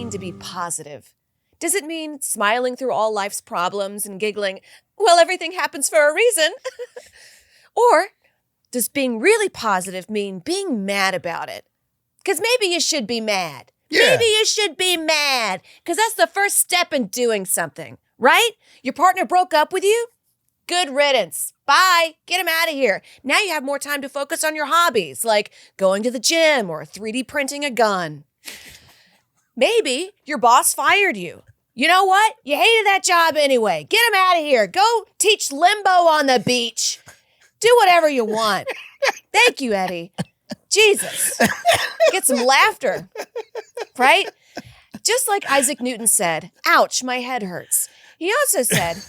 mean to be positive? Does it mean smiling through all life's problems and giggling, well, everything happens for a reason? Or does being really positive mean being mad about it? Because maybe you should be mad. Yeah. Maybe you should be mad, because that's the first step in doing something, right? Your partner broke up with you? Good riddance. Bye. Get him out of here. Now you have more time to focus on your hobbies, like going to the gym or 3D printing a gun. Maybe your boss fired you. You know what? You hated that job anyway. Get him out of here. Go teach limbo on the beach. Do whatever you want. Thank you, Eddie. Jesus. Get some laughter, right? Just like Isaac Newton said, ouch, my head hurts. He also said,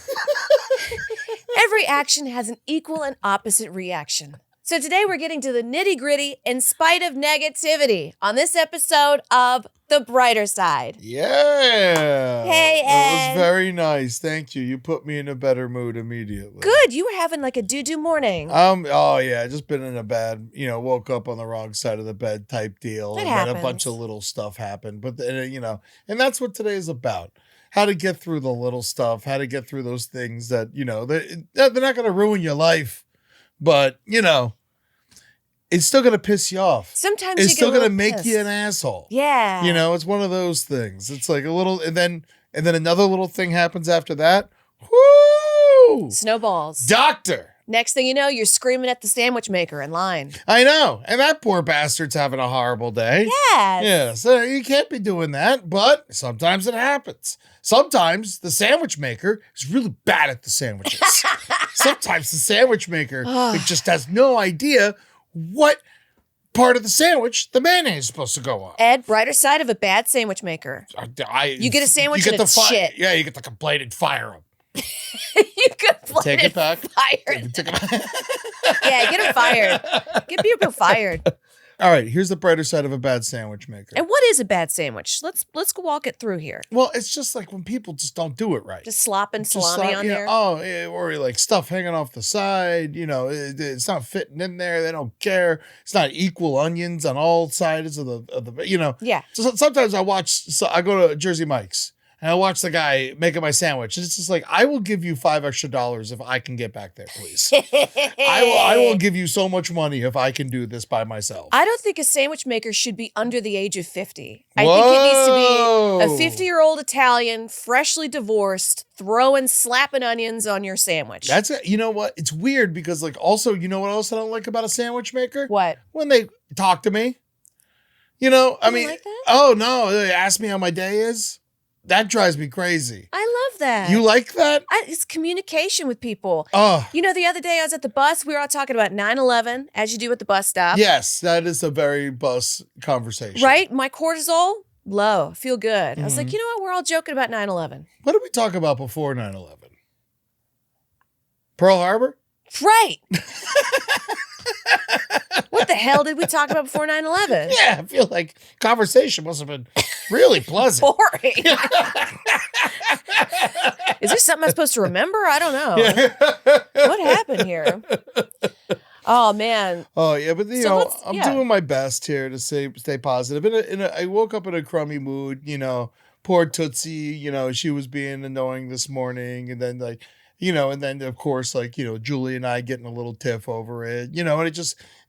every action has an equal and opposite reaction. So today we're getting to the nitty-gritty in spite of negativity on this episode of The Brighter Side. Yeah. Hey, Ed. That was very nice. Thank you. You put me in a better mood immediately. Good. You were having like a doo-doo morning. Oh yeah, just been in a bad, woke up on the wrong side of the bed type deal. It and happens. then a bunch of little stuff happened. But, and that's what today is about. How to get through the little stuff, how to get through those things that, they're not going to ruin your life. But, it's still going to piss you off. Sometimes it's you still get going to make you an asshole. Yeah. It's one of those things. It's like a little, and then another little thing happens after that. Whoo! Snowballs. Doctor. Next thing you know, you're screaming at the sandwich maker in line. I know. And that poor bastard's having a horrible day. Yes. Yeah. So you can't be doing that, but sometimes it happens. Sometimes the sandwich maker is really bad at the sandwiches. Sometimes the sandwich maker just has no idea what part of the sandwich the mayonnaise is supposed to go on. Ed, brighter side of a bad sandwich maker. You get a sandwich and it's shit. Yeah, you get the complaint and fire them. You complain Take it back. Fired. Take it back. Yeah, get him fired. Get people fired. All right, here's the brighter side of a bad sandwich maker. And what is a bad sandwich? Let's go walk it through here. Well, it's just like when people just don't do it right. Just slopping salami on there. Oh, or like stuff hanging off the side. It's not fitting in there. They don't care. It's not equal onions on all sides of the. Yeah. So sometimes I go to Jersey Mike's. And I watch the guy making my sandwich. And it's just like, I will give you $5 extra if I can get back there, please. I will give you so much money if I can do this by myself. I don't think a sandwich maker should be under the age of 50. I think it needs to be a 50-year-old Italian, freshly divorced, slapping onions on your sandwich. That's it. You know what? It's weird because also, you know what else I don't like about a sandwich maker? What? When they talk to me. I mean, like that? Oh no, they ask me how my day is. That drives me crazy. I love that. You like that? It's communication with people. Oh. The other day I was at the bus. We were all talking about 9/11, as you do at the bus stop. Yes, that is a very bus conversation. Right? My cortisol, low. Feel good. I was like, you know what? We're all joking about 9/11. What did we talk about before 9/11? Pearl Harbor? Right. What the hell did we talk about before 9/11? Yeah, I feel like conversation must have been really pleasant. Boring. Is there something I'm supposed to remember? I don't know. What happened here? Oh, man. Oh, yeah, but I'm doing my best here to stay positive. I woke up in a crummy mood, poor Tootsie, she was being annoying this morning. And then and then of course, Julie and I getting a little tiff over it, and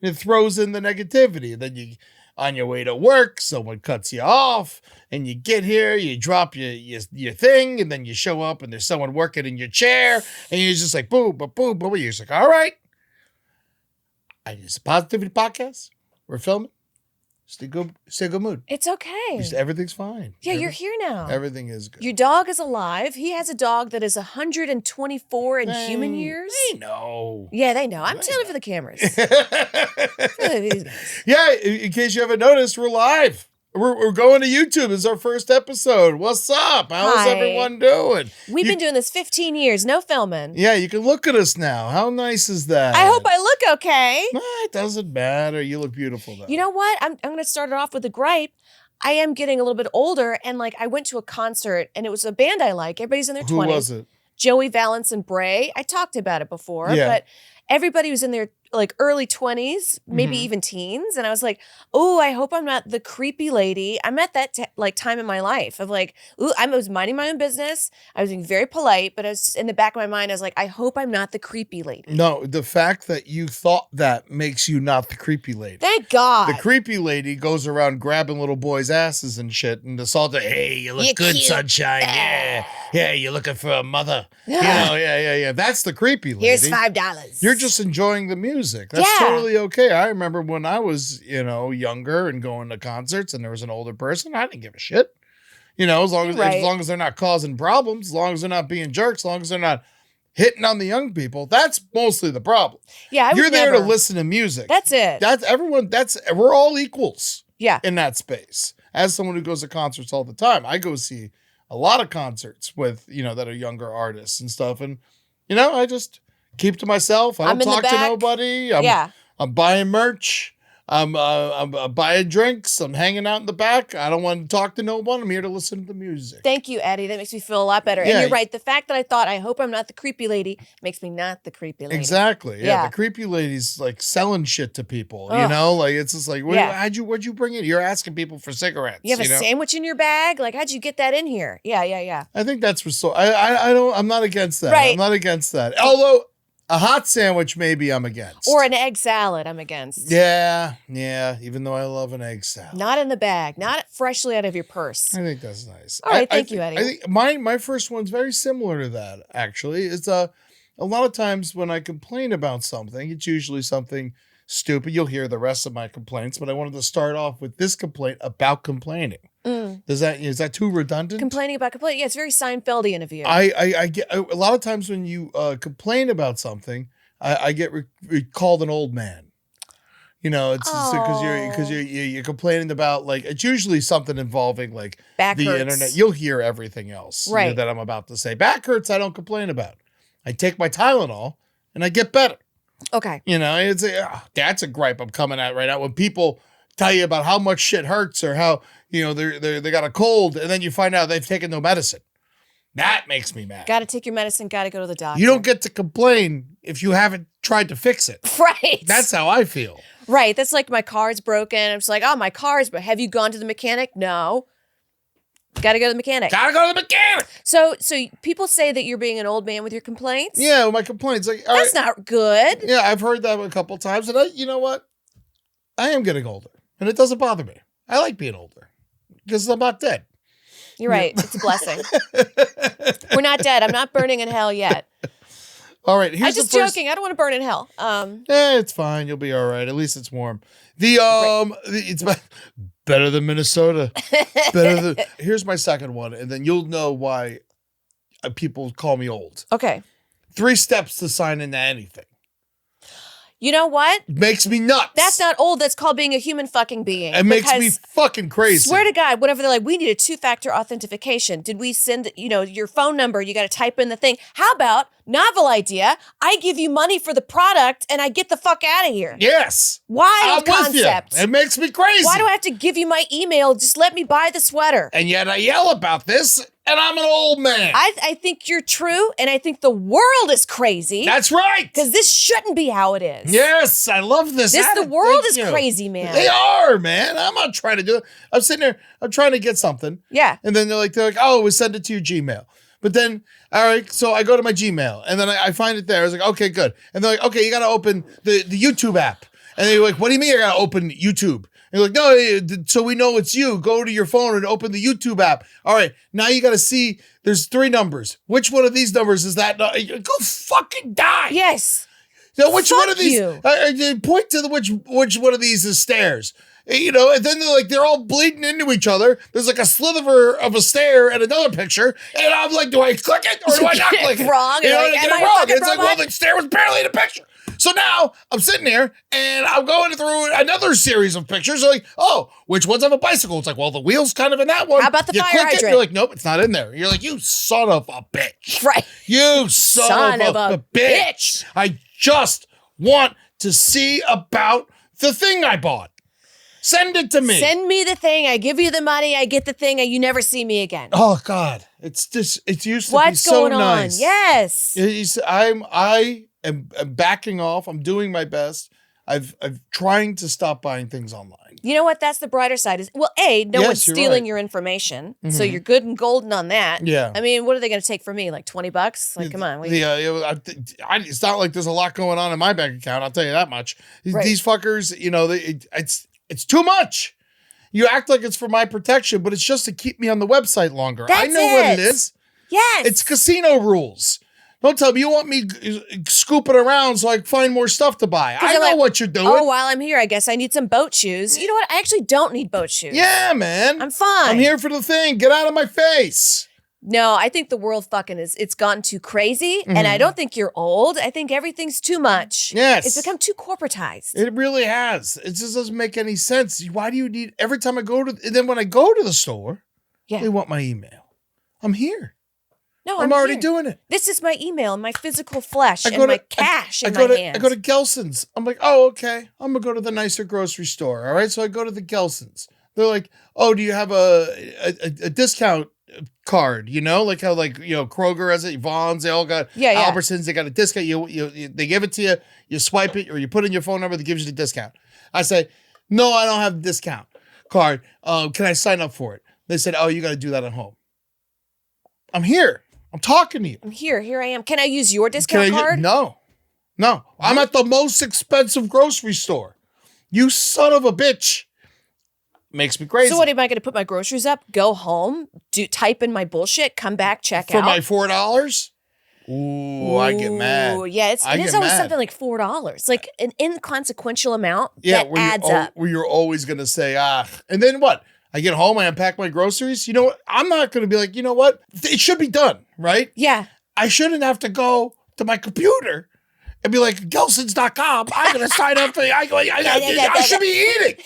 it throws in the negativity. And then you, on your way to work, someone cuts you off and you get here, you drop your thing, and then you show up and there's someone working in your chair and you're just like, boom, boom, boom, boom. You're just like, all right. It's a positivity podcast. We're filming. Stay good mood. It's okay. Everything's fine. Yeah, you're here now. Everything is good. Your dog is alive. He has a dog that is 124 in human years. They know. Yeah, they know. I'm telling for the cameras. Yeah, in case you haven't noticed, we're live. We're going to YouTube. This is our first episode. What's up? How's everyone doing? We've been doing this 15 years. No filming. Yeah, you can look at us now. How nice is that? I hope I look okay. It doesn't matter. You look beautiful, though. You know what? I'm going to start it off with a gripe. I am getting a little bit older, and I went to a concert, and it was a band I like. Everybody's in their 20s. Who was it? Joey Valance and Bray. I talked about it before, but everybody was in their like early 20s, maybe even teens. And I was like, oh, I hope I'm not the creepy lady. I'm at that like time in my life of like, ooh, I was minding my own business. I was being very polite, but I was in the back of my mind, I was like, I hope I'm not the creepy lady. No, the fact that you thought that makes you not the creepy lady. Thank God. The creepy lady goes around grabbing little boys' asses and shit and assaulting. Hey, you look good, cute. Sunshine. Yeah, you're looking for a mother. Yeah. That's the creepy lady. Here's $5. You're just enjoying the music. That's totally okay. I remember when I was, younger and going to concerts and there was an older person, I didn't give a shit. As long as they're not causing problems, as long as they're not being jerks, as long as they're not hitting on the young people, that's mostly the problem. Yeah, you're there to listen to music. That's it. We're all equals. Yeah. In that space. As someone who goes to concerts all the time, I go see a lot of concerts with, that are younger artists and stuff. And, I just keep to myself. I don't talk to nobody. I'm buying merch. I'm buying drinks. I'm hanging out in the back. I don't want to talk to no one. I'm here to listen to the music. Thank you, Eddie. That makes me feel a lot better. Yeah. And you're right. The fact that I hope I'm not the creepy lady makes me not the creepy lady. Exactly. Yeah. The creepy lady's like selling shit to people, like it's just like, what'd you bring in? You're asking people for cigarettes. You have a sandwich in your bag? Like, how'd you get that in here? Yeah. I think that's I'm not against that. Right. I'm not against that. Although a hot sandwich, maybe I'm against. Or an egg salad, I'm against. Yeah. Even though I love an egg salad. Not in the bag. Not freshly out of your purse. I think that's nice. All right, thank you, Eddie. I think my first one's very similar to that, actually. It's a lot of times when I complain about something, it's usually something stupid. You'll hear the rest of my complaints, but I wanted to start off with this complaint about complaining. Is that too redundant? Complaining about complaining. Yeah, it's very Seinfeldian of you. I get a lot of times when you complain about something, I get called an old man. It's because you're complaining about, like, it's usually something involving like back the hurts. Internet. You'll hear everything else that I'm about to say. Back hurts, I don't complain about. I take my Tylenol and I get better. Okay. That's a gripe I'm coming at right now. When people tell you about how much shit hurts or how, they got a cold and then you find out they've taken no medicine. That makes me mad. Got to take your medicine, got to go to the doctor. You don't get to complain if you haven't tried to fix it. Right. That's how I feel. Right. That's like my car's broken. I'm just like, oh, my car's, but have you gone to the mechanic? No. Got to go to the mechanic. So people say that you're being an old man with your complaints? Yeah, my complaints. Like, that's not good. Yeah, I've heard that a couple times. And you know what? I am getting older. And it doesn't bother me. I like being older. Because I'm not dead. You're right. It's a blessing. We're not dead. I'm not burning in hell yet. All right. I'm just joking. I don't want to burn in hell. It's fine. You'll be all right. At least it's warm. It's better than Minnesota. Here's my second one, and then you'll know why people call me old. Okay. 3 steps to sign into anything. You know what? Makes me nuts. That's not old. That's called being a human fucking being. It makes me fucking crazy. Swear to God, whenever they're like, we need a 2-factor authentication. Did we send, your phone number? You got to type in the thing. How about, novel idea, I give you money for the product and I get the fuck out of here. Yes. Wild concept. It makes me crazy. Why do I have to give you my email? Just let me buy the sweater. And yet I yell about this. And I'm an old man. I think you're true, and I think the world is crazy. That's right. Because this shouldn't be how it is. Yes, I love this. The world is crazy, man. They are, man. I'm not trying to do it. I'm sitting there, I'm trying to get something. Yeah. And then they're like, oh, we send it to your Gmail. But then, all right, so I go to my Gmail, and then I find it there. I was like, okay, good. And they're like, okay, you got to open the YouTube app. And they're like, what do you mean I got to open YouTube? And you're like, no, so we know it's you. Go to your phone and open the YouTube app. All right, now you got to see there's 3 numbers. Which one of these numbers is that? Go fucking die. Yes. So which one of these? Point to which one of these is stairs. And then they're all bleeding into each other. There's like a slither of a stair and another picture. And I'm like, do I click it or do I not click it? Wrong. Am I wrong? It's robot? like, well, the stair was barely in the picture. So now I'm sitting here and I'm going through another series of pictures. They're like, oh, which ones have a bicycle? It's like, well, the wheel's kind of in that one. How about the fire hydrant? You're like, nope, it's not in there. You're like, you son of a bitch. Right. You son of a bitch. I just want to see about the thing I bought. Send it to me. Send me the thing. I give you the money. I get the thing, and you never see me again. Oh God, it used to be so nice. What's going on? Yes. am backing off. I'm doing my best. I've trying to stop buying things online. You know what? That's the brighter side. Is no one's stealing your information, so you're good and golden on that. Yeah. I mean, what are they going to take from me? Like $20? Like, come on. It's not like there's a lot going on in my bank account. I'll tell you that much. Right. These fuckers, it's too much. You act like it's for my protection, but it's just to keep me on the website longer. I know what it is. Yes. It's casino rules. Don't tell me you want me scooping around so I can find more stuff to buy. I know what you're doing. Oh, while I'm here, I guess I need some boat shoes. You know what? I actually don't need boat shoes. Yeah, man. I'm fine. I'm here for the thing. Get out of my face. No, I think the world it's gotten too crazy. And I don't think you're old. I think everything's too much. Yes. It's become too corporatized. It really has. It just doesn't make any sense. Why do you need, every time I go to, and then when I go to the store, they want my email. I'm here. No, I'm already doing it. This is my email and my physical flesh and my cash in my hands. I go to Gelson's. I'm like, oh, okay. I'm going to go to the nicer grocery store. All right. So I go to the Gelson's. They're like, oh, do you have a discount card? You know, like how Kroger has it, Vaughn's, they all got Albertsons. They got a discount. They give it to you. You swipe it or you put in your phone number that gives you the discount. I say, no, I don't have a discount card. Can I sign up for it? They said, oh, you got to do that at home. I'm here. I'm talking to you. I'm here. Here I am. Can I use your discount card? No. I'm at the most expensive grocery store. You son of a bitch. Makes me crazy. So what, am I going to put my groceries up, go home, type in my bullshit, come back, check out? For my $4? Ooh, I get mad. Yeah, it is always something like $4. Like an inconsequential amount that adds up. Where you're always going to say, and then what? I get home, I unpack my groceries. You know what? I'm not going to be like, you know what? It should be done, right? Yeah. I shouldn't have to go to my computer and be like, Gelsons.com. I'm going to sign up for I should be eating.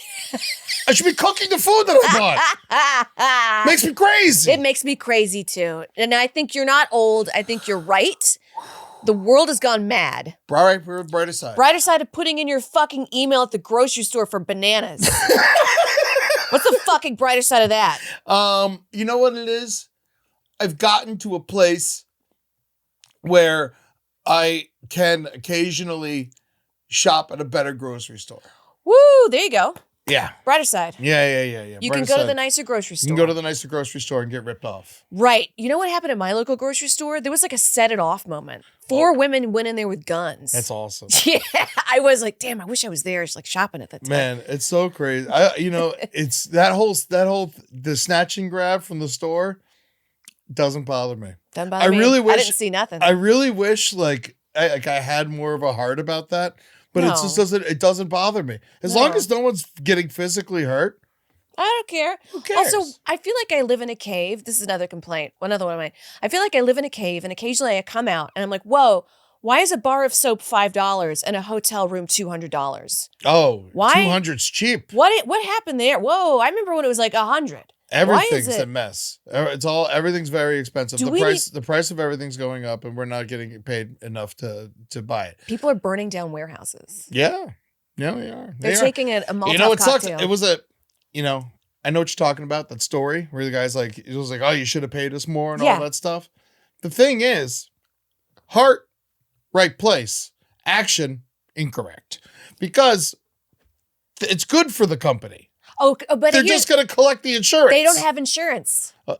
I should be cooking the food that I bought. Makes me crazy. It makes me crazy too. And I think you're not old. I think you're right. The world has gone mad. Right, we're brighter side. Brighter side of putting in your fucking email at the grocery store for bananas. What's the fucking brighter side of that? You know what it is? I've gotten to a place where I can occasionally shop at a better grocery store. Woo, there you go. Yeah. Brighter side. Yeah. You can go to the nicer grocery store. You can go to the nicer grocery store and get ripped off. Right. You know what happened at my local grocery store? There was like a set it off moment. 4 women went in there with guns. That's awesome. Yeah. I was like, damn, I wish I was there. It's like shopping at that time. Man, it's so crazy. It's that whole the snatch and grab from the store doesn't bother me. Doesn't bother me. Really wish I didn't see nothing. I really wish I had more of a heart about that. But it just doesn't bother me. As long as no one's getting physically hurt. I don't care. Who cares? Also, I feel like I live in a cave. This is another complaint. Another one of mine. I feel like I live in a cave and occasionally I come out and I'm like, whoa, why is a bar of soap $5 and a hotel room $200? Oh, why? 200's cheap. What happened there? Whoa, I remember when it was like 100. Everything's a mess. Everything's very expensive. The price of everything's going up, and we're not getting paid enough to buy it. People are burning down warehouses. Yeah, they are. They're taking a Molotov it cocktail. sucks. It was I know what you're talking about. That story where the guy's like, it was like, oh, you should have paid us more and all that stuff. The thing is, heart, right place, action, incorrect, because it's good for the company. Oh, but they're just going to collect the insurance. They don't have insurance. But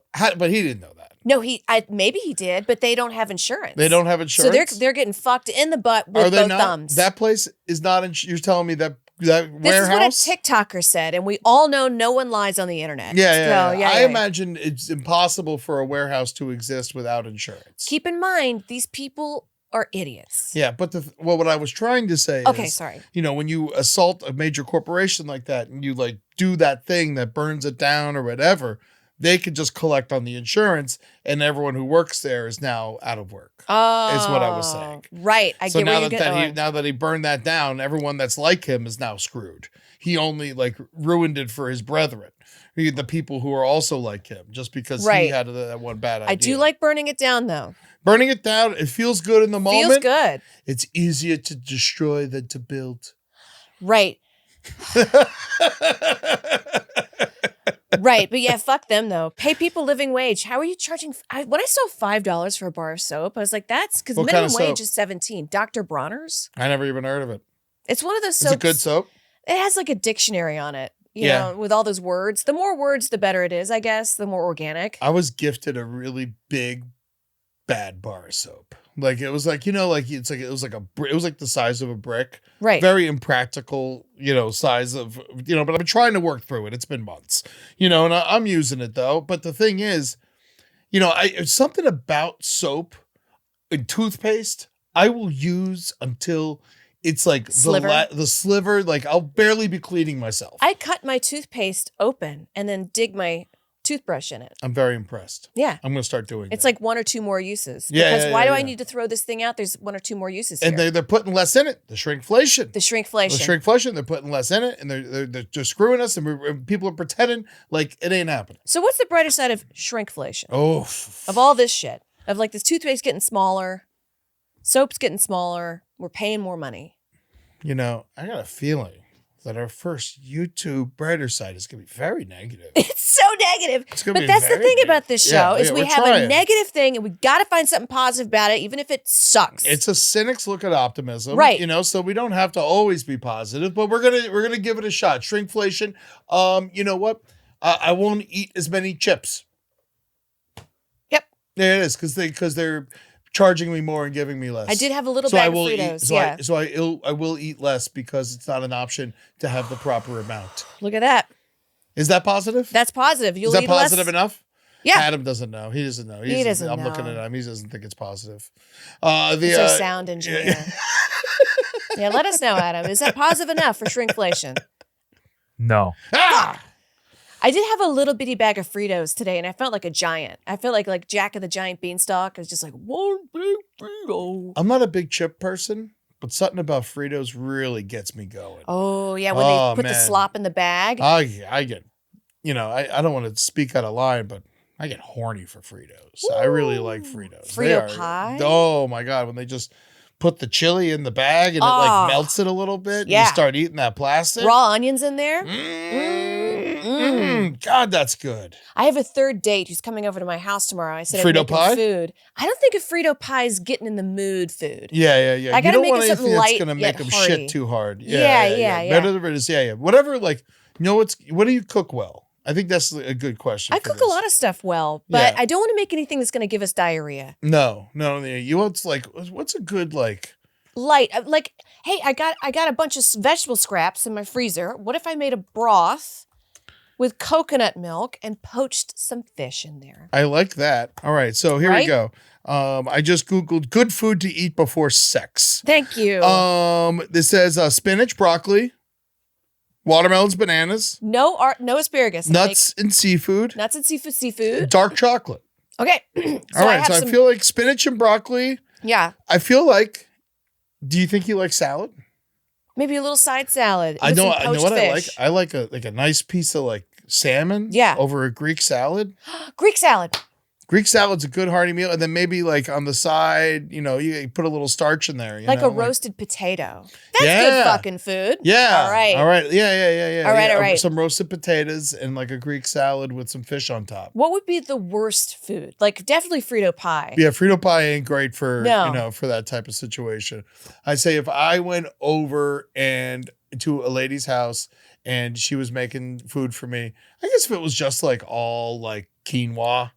he didn't know that. No, maybe he did, but they don't have insurance. They don't have insurance. So they're getting fucked in the butt with both thumbs. That place is not. You're telling me that warehouse. This is what a TikToker said, and we all know no one lies on the internet. Yeah. I imagine it's impossible for a warehouse to exist without insurance. Keep in mind, these people are idiots. Yeah, but what I was trying to say is, sorry. When you assault a major corporation like that and you do that thing that burns it down or whatever, they could just collect on the insurance and everyone who works there is now out of work. Oh. Is what I was saying. Right. I get where you're going. Now that he burned that down, everyone that's like him is now screwed. He only ruined it for his brethren. The people who are also like him, just because he had that one bad idea. I do like burning it down, though. Burning it down, it feels good in the moment. Feels good. It's easier to destroy than to build. Right. Right. But yeah, fuck them though. Pay people living wage. How are you charging? When I saw $5 for a bar of soap, I was like, that's because minimum wage is 17. Dr. Bronner's. I never even heard of it. It's one of those soaps. Is it good soap? It has like a dictionary on it. You know, with all those words. The more words, the better it is, I guess. The more organic. I was gifted a really big, bad bar of soap. Like it was like, you know, like it was like the size of a brick. Right. Very impractical, you know, size of, you know, but I've been trying to work through it. It's been months, you know, and I'm using it though. But the thing is, you know, it's something about soap and toothpaste I will use until it's like the sliver, like I'll barely be cleaning myself. I cut my toothpaste open and then dig my toothbrush in it. I'm very impressed. Yeah. I'm going to start doing it. It's like one or two more uses. Yeah. Because why do I need to throw this thing out? There's one or two more uses and here. they're putting less in it. The shrinkflation. The shrinkflation. They're putting less in it, and they're screwing us, and people are pretending like it ain't happening. So what's the brighter side of shrinkflation? Oh. Of all this shit. Of like this toothpaste getting smaller, soap's getting smaller, we're paying more money. You know, I got a feeling that our first YouTube brighter side is going to be very negative. It's so negative. But that's the thing about this show is we have trying. A negative thing and we got to find something positive about it, even if it sucks. It's a cynic's look at optimism, right? You know, so we don't have to always be positive, but we're gonna give it a shot. Shrinkflation. You know what? I won't eat as many chips. Yep. Yeah, it is because they're charging me more and giving me less. I did have a little bag of Fritos. I will eat less because it's not an option to have the proper amount. Look at that. Is that positive? That's positive. You'll is that eat positive less? enough? Yeah. Adam doesn't know. He doesn't know. He doesn't know. I'm looking at him. He doesn't think it's positive. He's our sound engineer. Yeah, let us know, Adam. Is that positive enough for shrinkflation? No. I did have a little bitty bag of Fritos today, and I felt like a giant. I felt like Jack of the Giant Beanstalk. I was just like, one big Frito. I'm not a big chip person, but something about Fritos really gets me going. Oh, yeah, when they put the slop in the bag. I get, you know, I don't want to speak out of line, but I get horny for Fritos. Ooh. I really like Fritos. Frito pie? Oh, my God, when they just put the chili in the bag and it like melts it a little bit. Yeah. And you start eating that plastic. Raw onions in there. God, that's good. I have a third date who's coming over to my house tomorrow. I said Frito pie? Food. I don't think a Frito pie is getting in the mood food. Yeah. I gotta make it something light that's going to make them hearty. shit too hard. Yeah. Better than it is. Yeah. Whatever, like, you know, what do you cook well? I think that's a good question. I cook a lot of stuff well, but I don't want to make anything that's going to give us diarrhea. No. You want like, what's a good like light? Like, hey, I got a bunch of vegetable scraps in my freezer. What if I made a broth with coconut milk and poached some fish in there? I like that. All right, so here we go. I just Googled good food to eat before sex. Thank you. This says spinach, broccoli, watermelons, bananas. No asparagus. Nuts and seafood. Nuts and seafood. Dark chocolate. Okay. All right, so I feel like spinach and broccoli. Yeah. I feel like, do you think you like salad? Maybe a little side salad. I know what fish. I like. I like a nice piece of like salmon over a Greek salad. Greek salad. Greek salad's a good hearty meal. And then maybe like on the side, you know, you put a little starch in there. Like a roasted potato. That's good fucking food. Yeah. All right. Yeah. All right. Some roasted potatoes and like a Greek salad with some fish on top. What would be the worst food? Like definitely Frito pie. Yeah, Frito pie ain't great for, you know, for that type of situation. I say if I went over and to a lady's house and she was making food for me, I guess if it was just like all like quinoa.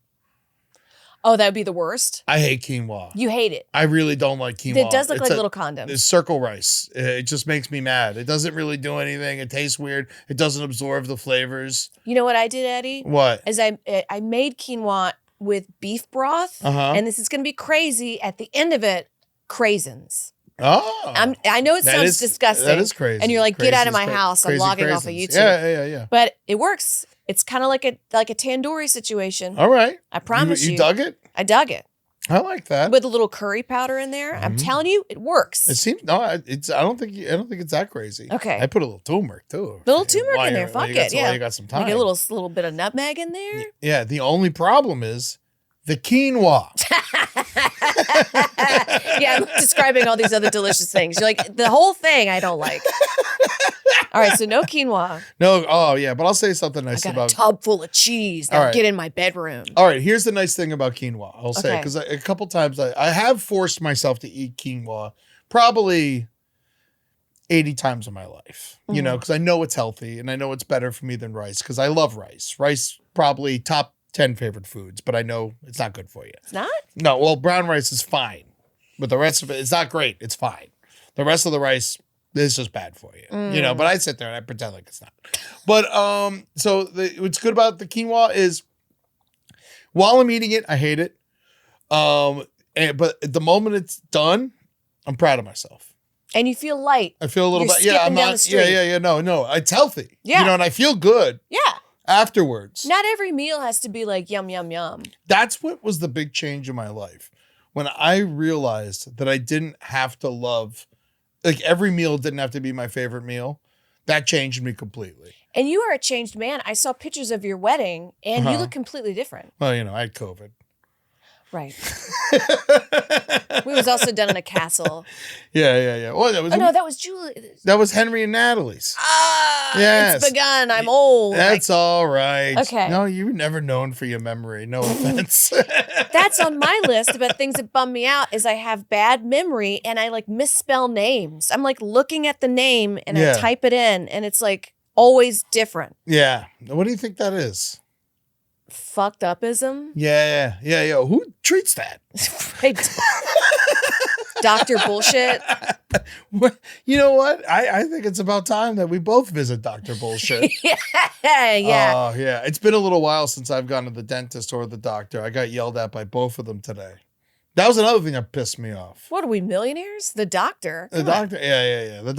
Oh, that would be the worst? I hate quinoa. You hate it? I really don't like quinoa. It does look like little condoms. It's circle rice. It just makes me mad. It doesn't really do anything. It tastes weird. It doesn't absorb the flavors. You know what I did, Eddie? What? Is I made quinoa with beef broth, and this is going to be crazy. At the end of it, craisins. Oh. I know it sounds disgusting. That is crazy. And you're like, get out of my house. I'm logging off of YouTube. Yeah. But it works. It's kind of like a tandoori situation. All right. I promise you. You dug it? I dug it. I like that. With a little curry powder in there. I'm telling you, it works. It seems I don't think it's that crazy. Okay. I put a little turmeric too. A little turmeric in there. Fuck it. Yeah. You got some time. Like a little bit of nutmeg in there. Yeah. The only problem is the quinoa. Yeah, I'm describing all these other delicious things. You're like, the whole thing I don't like. All right, so no quinoa. No, oh yeah, but I'll say something nice I got about a tub full of cheese. Now get in my bedroom. All right, here's the nice thing about quinoa. I'll say, because a couple times I have forced myself to eat quinoa probably 80 times in my life, you know, because I know it's healthy and I know it's better for me than rice because I love rice. Rice, probably top 10 favorite foods, but I know it's not good for you. It's not? No, well, brown rice is fine, but the rest of it, it's not great. It's fine. The rest of the rice is just bad for you, you know, but I sit there and I pretend like it's not. But so what's good about the quinoa is while I'm eating it, I hate it. But at the moment it's done, I'm proud of myself. And you feel light. I feel a little bit. Yeah, I'm not. Yeah. No. It's healthy. Yeah. You know, and I feel good. Yeah. Afterwards. Not every meal has to be like yum, yum, yum. That's what was the big change in my life. When I realized that I didn't have to love, like every meal didn't have to be my favorite meal. That changed me completely. And you are a changed man. I saw pictures of your wedding and you look completely different. Well, you know, I had COVID. Right. We was also done in a castle. Yeah. Well, that was Julie. That was Henry and Natalie's. Yes. It's begun. I'm old. That's all right. Okay. No, you were never known for your memory. No offense. That's on my list about things that bum me out is I have bad memory and I like misspell names. I'm like looking at the name and I type it in and it's like always different. Yeah. What do you think that is? Fucked upism? Yeah. Who treats that? Doctor Bullshit. You know what? I think it's about time that we both visit Dr. Bullshit. Yeah. Oh, yeah. It's been a little while since I've gone to the dentist or the doctor. I got yelled at by both of them today. That was another thing that pissed me off. What are we, millionaires? The doctor? The doctor, yeah. The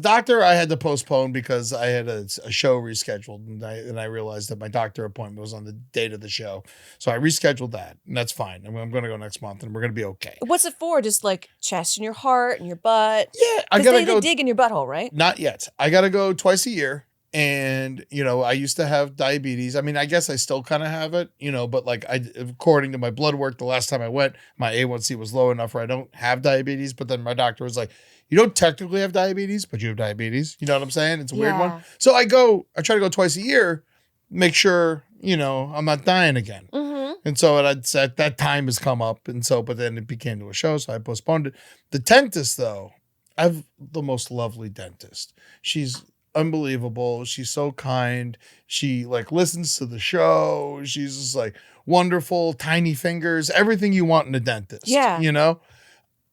doctor I had to postpone because I had a show rescheduled, and I realized that my doctor appointment was on the date of the show, so I rescheduled that, and that's fine. I'm going to go next month, and we're going to be okay. What's it for? Just like chest and your heart and your butt? Yeah, I gotta go. They dig in your butthole, right? Not yet. I got to go twice a year. And, you know, I used to have diabetes. I mean, I guess I still kind of have it, you know, but like according to my blood work, the last time I went, my A1C was low enough where I don't have diabetes. But then my doctor was like, you don't technically have diabetes, but you have diabetes. You know what I'm saying? It's a weird one. So I try to go twice a year, make sure, you know, I'm not dying again. And so that time has come up. And so, but then it became to a show. So I postponed it. The dentist though, I have the most lovely dentist. She's unbelievable. She's so kind. She like listens to the show. She's just like wonderful, tiny fingers, everything you want in a dentist. Yeah. You know,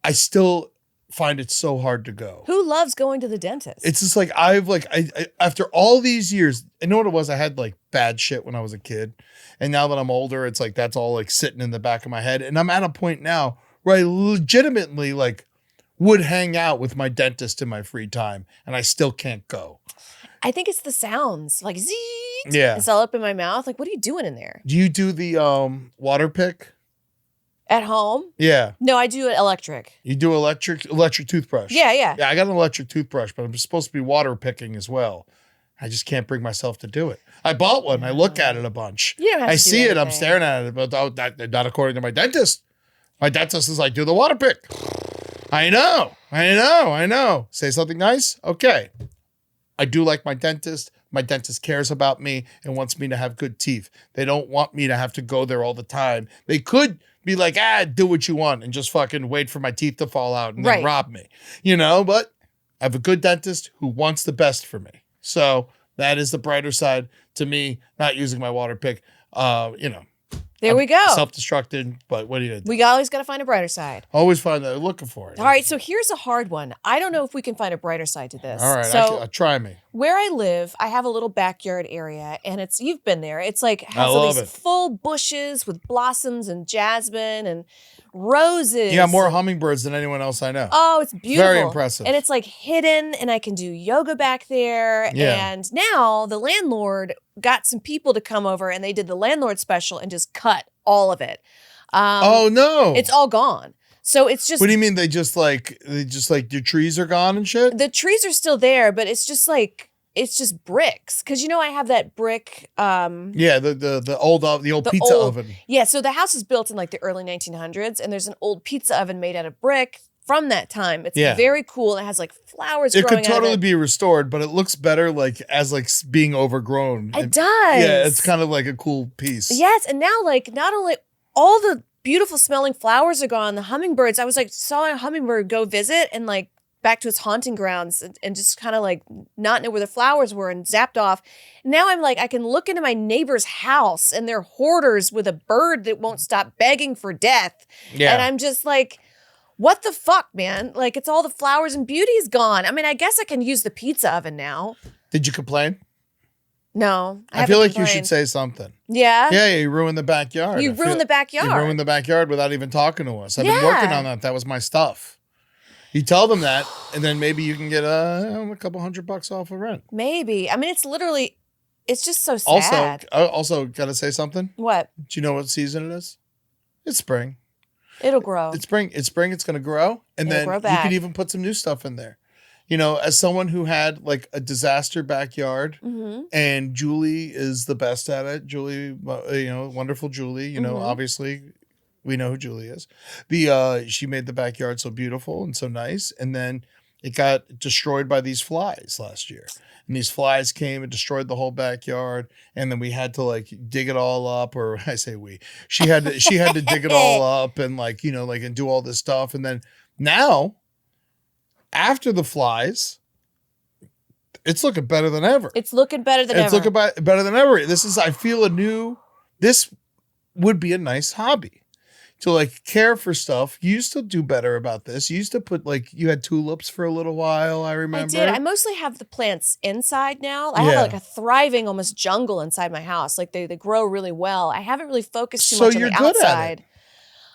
I still find it so hard to go. Who loves going to the dentist? It's just like, I after all these years, I know what it was. I had like bad shit when I was a kid. And now that I'm older, it's like, that's all like sitting in the back of my head. And I'm at a point now where I legitimately like would hang out with my dentist in my free time and I still can't go. I think it's the sounds, like zee. Yeah. It's all up in my mouth. Like, what are you doing in there? Do you do the water pick? At home? Yeah. No, I do it electric. You do electric toothbrush? Yeah. Yeah, I got an electric toothbrush, but I'm supposed to be water picking as well. I just can't bring myself to do it. I bought one. I look at it a bunch. You don't have to see anything. it. I'm staring at it, but not according to my dentist. My dentist is like, do the water pick. I know. Say something nice? Okay. I do like my dentist. My dentist cares about me and wants me to have good teeth. They don't want me to have to go there all the time. They could be like, do what you want and just fucking wait for my teeth to fall out and then rob me. You know, but I have a good dentist who wants the best for me. So that is the brighter side to me, not using my water pick. You know. There we go. Self-destructed, but what do you do? We always got to find a brighter side. Always find that. Looking for it. All right, so here's a hard one. I don't know if we can find a brighter side to this. All right, so try me. Where I live, I have a little backyard area, and you've been there. It's like has all these full bushes with blossoms and jasmine and roses. Yeah, more hummingbirds than anyone else I know. Oh, it's beautiful. Very impressive. And it's like hidden, and I can do yoga back there. Yeah. And now the landlord got some people to come over, and they did the landlord special and just cut all of it. Oh no. It's all gone. So it's just. What do you mean they just like your trees are gone and shit? The trees are still there, but it's just like it's just bricks. Cause you know I have that brick yeah, the old pizza oven. Yeah, so the house is built in like the early 1900s and there's an old pizza oven made out of brick from that time. It's Yeah. very cool. It has like flowers It growing could out of totally it. be restored, but it looks better like as like being overgrown. It does. Yeah, it's kind of like a cool piece. Yes, and now like not only all the beautiful smelling flowers are gone, the hummingbirds. I was like saw a hummingbird go visit and like back to its haunting grounds and just kind of like not know where the flowers were and zapped off. Now I'm like I can look into my neighbor's house and they're hoarders with a bird that won't stop begging for death. Yeah. And I'm just like, what the fuck, man? Like it's all the flowers and beauty's gone. I mean, I guess I can use the pizza oven now. Did you complain? No, I feel like you should say something. Yeah? Yeah, you ruined the backyard. You ruined the backyard. You ruined the backyard without even talking to us. I've been working on that. That was my stuff. You tell them that, and then maybe you can get a couple $100 off of rent. Maybe. I mean, it's just so sad. Also, gotta say something. What? Do you know what season it is? It's spring. It'll grow. It's spring. It's spring. It's gonna grow, and It'll then grow you back. could even put some new stuff in there. You know, as someone who had like a disaster backyard, and Julie is the best at it. Julie, wonderful Julie. You know, obviously, we know who Julie is. She made the backyard so beautiful and so nice, and then it got destroyed by these flies last year. And these flies came and destroyed the whole backyard, and then we had to like dig it all up, or I say we. She had to dig it all up and and do all this stuff, and then now. After the flies, it's looking better than ever. It's looking better than ever. It's looking better than ever. I feel this would be a nice hobby to like care for stuff. You used to do better about this. You used to put you had tulips for a little while, I remember. I did. I mostly have the plants inside now. I have like a thriving almost jungle inside my house. Like they grow really well. I haven't really focused too much on the outside.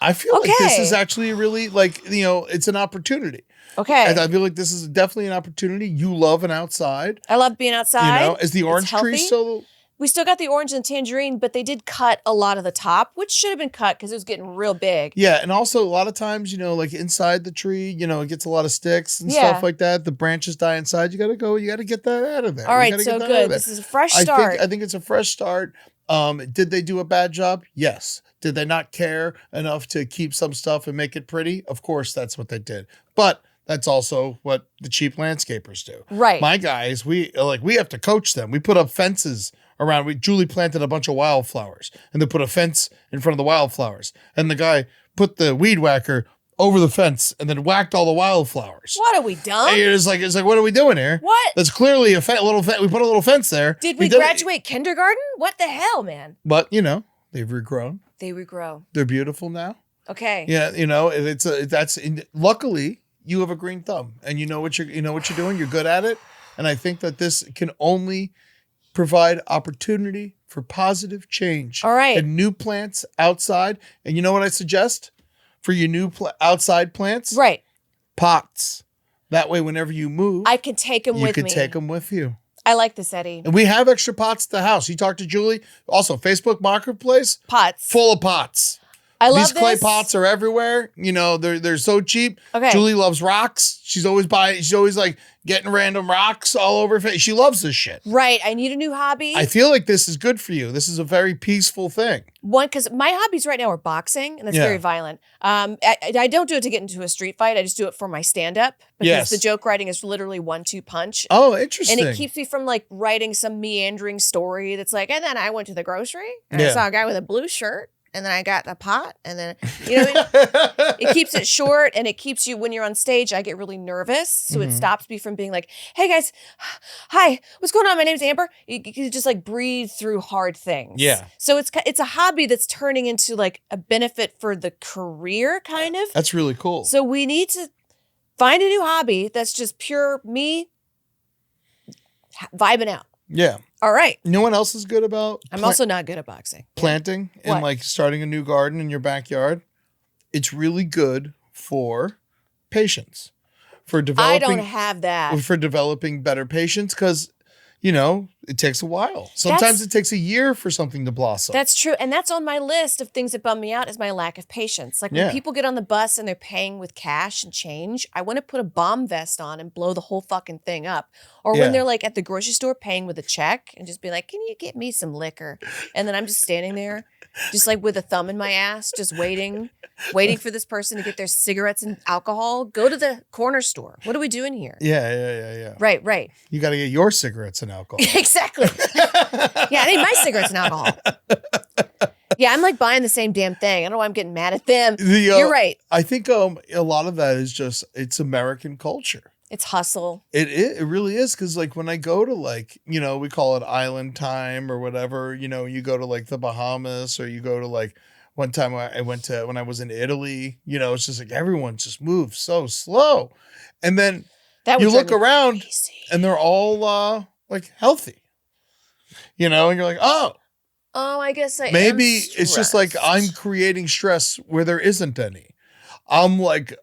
I feel like this is actually really it's an opportunity. Okay. And I feel like this is definitely an opportunity. You love an outside. I love being outside. Is the orange tree still? We still got the orange and tangerine, but they did cut a lot of the top, which should have been cut because it was getting real big. Yeah, and also a lot of times, like inside the tree, it gets a lot of sticks and stuff like that. The branches die inside. You got to get that out of there. All right, so good. This is a fresh start. I think it's a fresh start. Did they do a bad job? Yes. Did they not care enough to keep some stuff and make it pretty? Of course, that's what they did. But that's also what the cheap landscapers do. Right. My guys, we have to coach them. We put up fences around. Julie planted a bunch of wildflowers and they put a fence in front of the wildflowers. And the guy put the weed whacker over the fence and then whacked all the wildflowers. What are we dumb? And it's like, what are we doing here? What? That's clearly a little fence. We put a little fence there. Did we graduate kindergarten? What the hell, man? But they've regrown. They regrow. They're beautiful now. Okay. Yeah, luckily you have a green thumb and you know what you're doing. You're good at it, and I think that this can only provide opportunity for positive change. All right. And new plants outside. And you know what I suggest for your new outside plants? Right. Pots. That way, whenever you move, I can take them with me. You can take them with you. I like this, Eddie. And we have extra pots at the house. You talk to Julie. Also, Facebook Marketplace. Pots. Full of pots. I love These clay pots are everywhere. They're so cheap. Okay. Julie loves rocks. She's always like getting random rocks all over her face. She loves this shit. Right. I need a new hobby. I feel like this is good for you. This is a very peaceful thing. Because my hobbies right now are boxing, and that's very violent. I don't do it to get into a street fight. I just do it for my stand-up. Because the joke writing is literally 1-2 punch. Oh, interesting. And it keeps me from like writing some meandering story that's like, and then I went to the grocery, and I saw a guy with a blue shirt. And then I got the pot, and then, it keeps it short, and it keeps you, when you're on stage, I get really nervous. So it stops me from being like, hey guys, hi, what's going on? My name's Amber. You just like breathe through hard things. Yeah. So it's a hobby that's turning into like a benefit for the career, kind of. That's really cool. So we need to find a new hobby that's just pure me vibing out. Yeah. All right. No one else is good about I'm also not good at boxing. Planting and like starting a new garden in your backyard. It's really good for patience. For developing I don't have that. For developing better patience because, it takes a while. Sometimes it takes a year for something to blossom. That's true. And that's on my list of things that bum me out is my lack of patience. Like when people get on the bus and they're paying with cash and change, I want to put a bomb vest on and blow the whole fucking thing up. Or when they're like at the grocery store paying with a check and just be like, can you get me some liquor? And then I'm just standing there, just like with a thumb in my ass, just waiting for this person to get their cigarettes and alcohol. Go to the corner store. What are we doing here? Yeah. Right. You got to get your cigarettes and alcohol. Exactly. Yeah, I need my cigarettes and alcohol. Yeah, I'm like buying the same damn thing. I don't know why I'm getting mad at them. You're right. I think a lot of that is just, it's American culture. It's hustle. It really is. Because like when I go to like, we call it island time or whatever, you go to like the Bahamas or you go to like, one time I went to, when I was in Italy, it's just like everyone just moves so slow. And then you look around and they're all like healthy, and you're like, oh, I guess maybe it's just like I'm creating stress where there isn't any. I'm like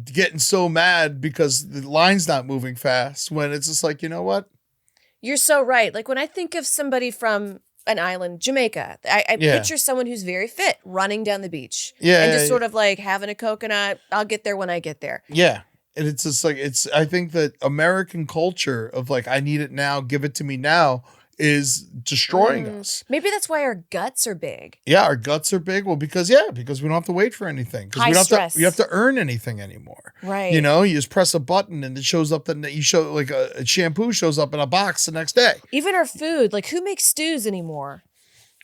getting so mad because the line's not moving fast when it's just like, you know what? You're so right. Like when I think of somebody from an island, Jamaica, I picture someone who's very fit running down the beach. And just sort of like having a coconut. I'll get there when I get there. Yeah. And it's just like, I think that American culture of like, I need it now, give it to me now is destroying us. Maybe that's why our guts are big. Yeah, our guts are big. Well, because we don't have to wait for anything. Because we have to earn anything anymore. Right. You just press a button and it shows up you show like a shampoo shows up in a box the next day. Even our food, like who makes stews anymore?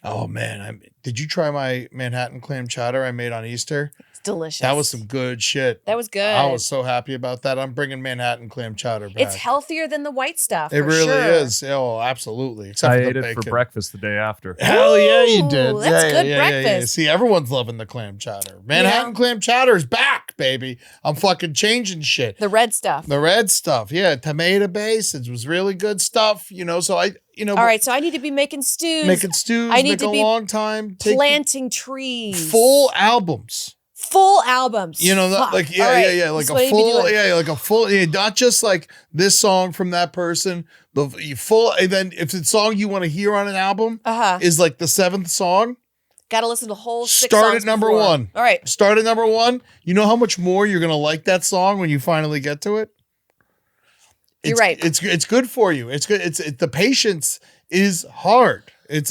Oh man, did you try my Manhattan clam chowder I made on Easter? It's delicious. That was some good shit. That was good. I was so happy about that. I'm bringing Manhattan clam chowder back. It's healthier than the white stuff. It really is. Oh, absolutely. Except I for ate the it bacon. for breakfast the day after. Hell yeah, you did. That's good breakfast. See, everyone's loving the clam chowder. Manhattan clam chowder is back, baby. I'm fucking changing shit. The red stuff. Yeah, tomato base. It was really good stuff. So all right, so I need to be making stews. I need to be a long time. Planting trees. Full albums. Like a full, not just like this song from that person. The full, and then if the song you want to hear on an album is like the 7th song, got to listen to the whole 6 Start songs at number before. 1. All right, start at number 1. You know how much more you're gonna like that song when you finally get to it. You're right. It's good for you. It's good. The patience is hard. It's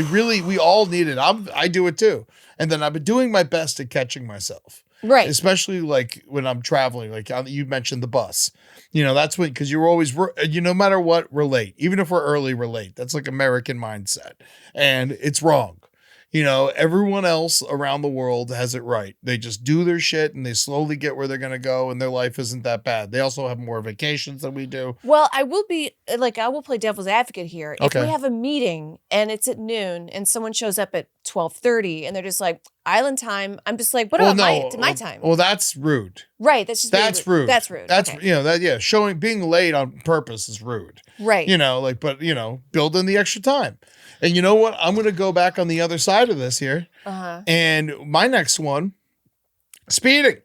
really, we all need it. I do it too. And then I've been doing my best at catching myself. Right. Especially like when I'm traveling, like you mentioned the bus, that's when, cause you're always, no matter what, relate, even if we're early, relate. That's like American mindset and it's wrong. Everyone else around the world has it right. They just do their shit and they slowly get where they're going to go and their life isn't that bad. They also have more vacations than we do. Well, I will play devil's advocate here. If we have a meeting and it's at noon and someone shows up at 12:30 and they're just like, island time, I'm just like, what about my time? Well, that's rude. Right. That's rude. That's rude. That's, okay. Being late on purpose is rude. Right. Build in the extra time. And you know what? I'm going to go back on the other side of this here. And my next one, speeding.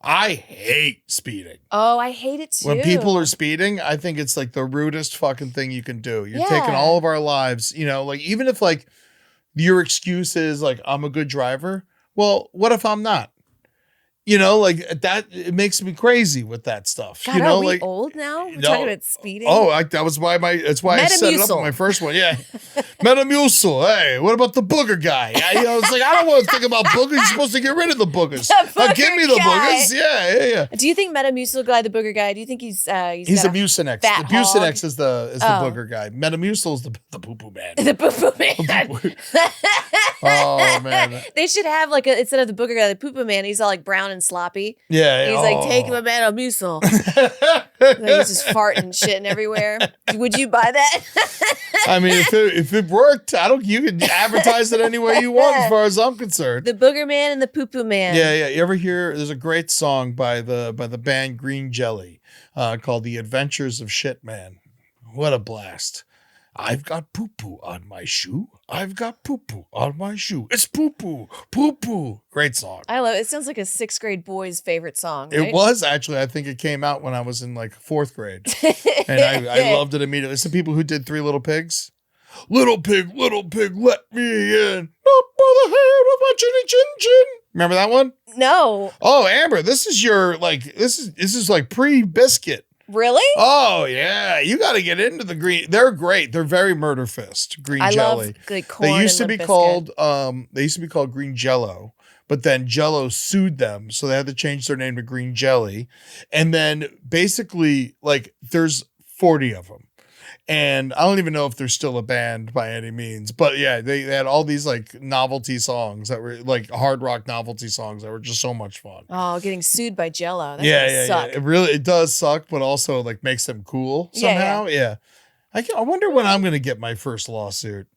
I hate speeding. Oh, I hate it too. When people are speeding, I think it's like the rudest fucking thing you can do. You're taking all of our lives, like even if like your excuse is like, I'm a good driver. Well, what if I'm not? Like that, it makes me crazy with that stuff. God, are we old now? We're talking about speeding. Oh, that's why I set it up on my first one. Yeah. Metamucil. Hey, what about the booger guy? It's like, I don't want to think about boogers. You're supposed to get rid of the boogers. Give me the boogers. Yeah. Do you think Metamucil guy, the booger guy, do you think he's a Mucinex. The Mucinex is the booger guy. Metamucil is the poo-poo man. The poo-poo man. Oh, man. They should have like instead of the booger guy, the poo-poo man, he's all like brown and sloppy. Yeah. He's like, take him a Metamucil. Like he's just farting and shitting everywhere. Would you buy that? I mean, if it worked, you can advertise it any way you want as far as I'm concerned. The booger man and the poo-poo man. Yeah. You ever hear, there's a great song by the band Green Jelly called The Adventures of Shit Man. What a blast. I've got poo-poo on my shoe. I've got poo-poo on my shoe. It's poo-poo, poo-poo. Great song. I love it. It sounds like a 6th grade boy's favorite song, right? It was actually, I think it came out when I was in like 4th grade. And I loved it immediately. It's the people who did 3 Little Pigs. Little pig, let me in. Not by the hand of my chinny chin chin. Remember that one? No. Oh, Amber, this is your like this is like pre-biscuit. Really? Oh yeah, you got to get into the green. They're great. They're very murder fist green jelly. Love like corn. They used to and be Limp called they used to be called Green Jello, but then Jello sued them, so they had to change their name to Green Jelly. And then basically like there's 40 of them. And I don't even know if they're still a band by any means, but yeah, they had all these like novelty songs that were like hard rock novelty songs that were just so much fun. Oh, getting sued by Jello. That's Yeah. suck. It does suck, but also like makes them cool somehow. Yeah. I wonder when I'm going to get my first lawsuit.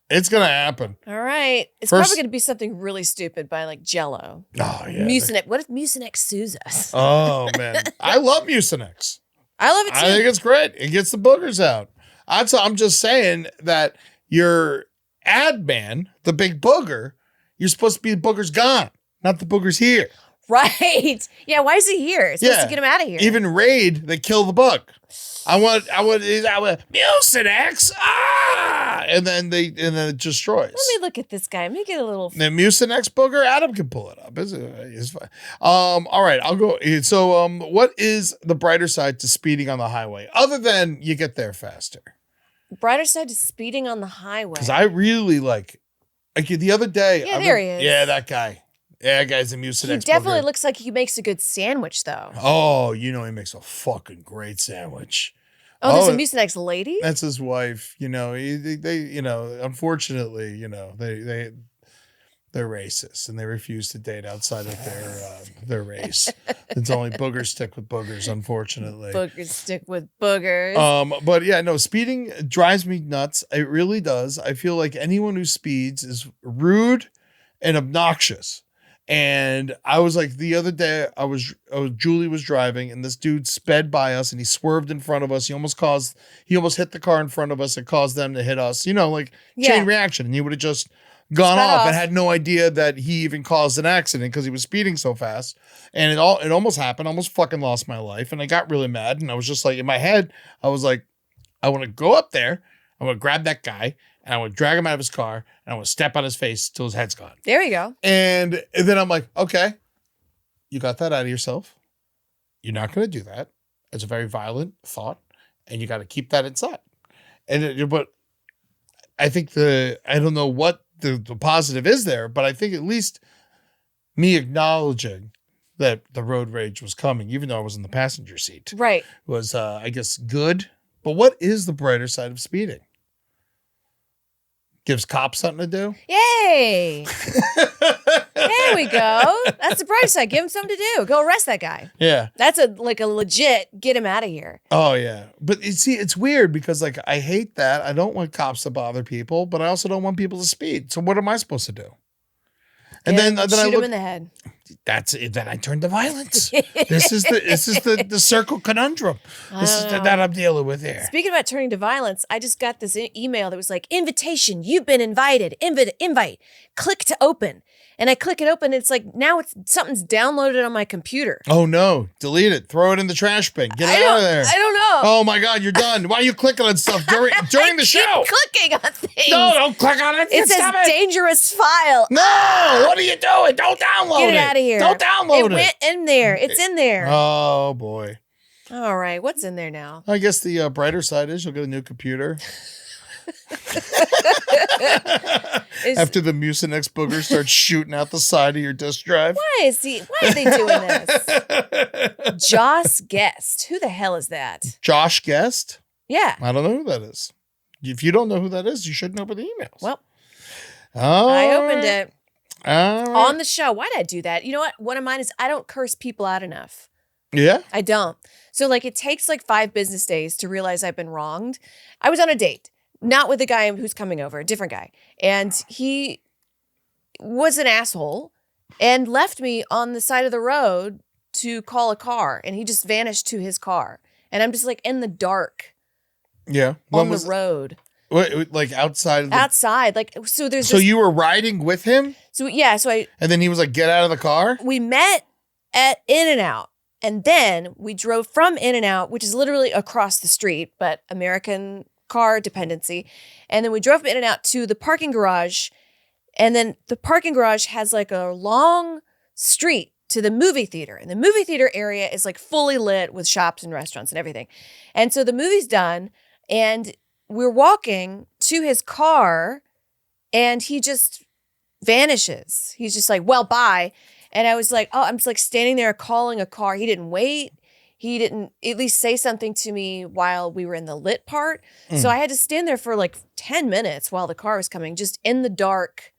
It's going to happen. All right. It's First- probably going to be something really stupid by like Jello. Oh yeah. Mucinex. What if Mucinex sues us? Oh man. I love Mucinex. I love it too. I think it's great. It gets the boogers out. I'm just saying that your ad man, the big booger, you're supposed to be the boogers gone, not the boogers here. Right. Yeah. Why is he here? It's supposed to get him out of here. Even Raid, they kill the bug. I want Mucinex. And then it destroys. Let me look at this guy. Make it a little. The Mucinex booger, Adam can pull it up. It's fine. All right, I'll go. So, what is the brighter side to speeding on the highway, other than you get there faster? Brighter side to speeding on the highway. Because I really like the other day. Yeah, there he is. Yeah, that guy. Yeah, that guy's a Mucinex. He definitely booger. looks like he makes a good sandwich, though. Oh, he makes a fucking great sandwich. Oh, there's a Mucinex lady? That's his wife. They unfortunately, they're racist and they refuse to date outside of their race. It's only boogers stick with boogers, unfortunately. Boogers stick with boogers. But yeah, no, speeding drives me nuts. It really does. I feel like anyone who speeds is rude and obnoxious. And I was like, the other day, Julie was driving, and this dude sped by us, and he swerved in front of us. He almost hit the car in front of us and caused them to hit us. Chain reaction. And he would have just gone off and had no idea that he even caused an accident because he was speeding so fast. And it almost happened. I almost fucking lost my life, and I got really mad. And I was just like, in my head, I was like, I want to go up there. I want to grab that guy. And I would drag him out of his car, and I would step on his face till his head's gone. There you go. And then I'm like, okay, you got that out of yourself. You're not going to do that. It's a very violent thought, and you got to keep that inside. But I think I don't know what the positive is there, but I think at least me acknowledging that the road rage was coming, even though I was in the passenger seat, right, was, I guess, good. But what is the brighter side of speeding? Gives cops something to do. Yay! There we go. That's the bright side. Give him something to do. Go arrest that guy. Yeah. That's a legit get him out of here. Oh yeah. But it's weird because like I hate that. I don't want cops to bother people, but I also don't want people to speed. So what am I supposed to do? And then shoot I look, him in the head. That's it. Then I turn to violence. This is the circle conundrum. This is that I'm dealing with here. Speaking about turning to violence, I just got this email that was like, invitation, you've been invited, invite, click to open. And I click it open, and it's like, now something's downloaded on my computer. Oh no, delete it. Throw it in the trash bin. Get it out of there. I don't know. Oh my God, you're done. Why are you clicking on stuff during the show? Clicking on things. No, don't click on it. It says dangerous file. No, what are you doing? Don't download it. Get it out of here. Don't download it. It went in there. It's in there. Oh boy. All right, what's in there now? I guess the brighter side is you'll get a new computer. After the Mucinex booger starts shooting out the side of your disk drive. Why are they doing this? Josh Guest. Who the hell is that? Josh Guest? Yeah. I don't know who that is. If you don't know who that is, you shouldn't open the emails. Well, I opened it on the show. Why did I do that? You know what? One of mine is I don't curse people out enough. Yeah? I don't. So like it takes like 5 business days to realize I've been wronged. I was on a date. Not with the guy who's coming over, a different guy. And he was an asshole and left me on the side of the road to call a car. And he just vanished to his car. And I'm just like in the dark Yeah. on the road. Like outside of the... Outside. Like, so there's So you were riding with him? So, yeah. So and then he was like, get out of the car? We met at In-N-Out. And then we drove from In-N-Out, which is literally across the street, but American car dependency. And then we drove from In-N-Out to the parking garage. And then the parking garage has like a long street to the movie theater. And the movie theater area is like fully lit with shops and restaurants and everything. And so the movie's done and we're walking to his car and he just vanishes. He's just like, well, bye. And I was like, oh, I'm just like standing there calling a car. He didn't wait. He didn't at least say something to me while we were in the lit part. So I had to stand there for like 10 minutes while the car was coming, just in the dark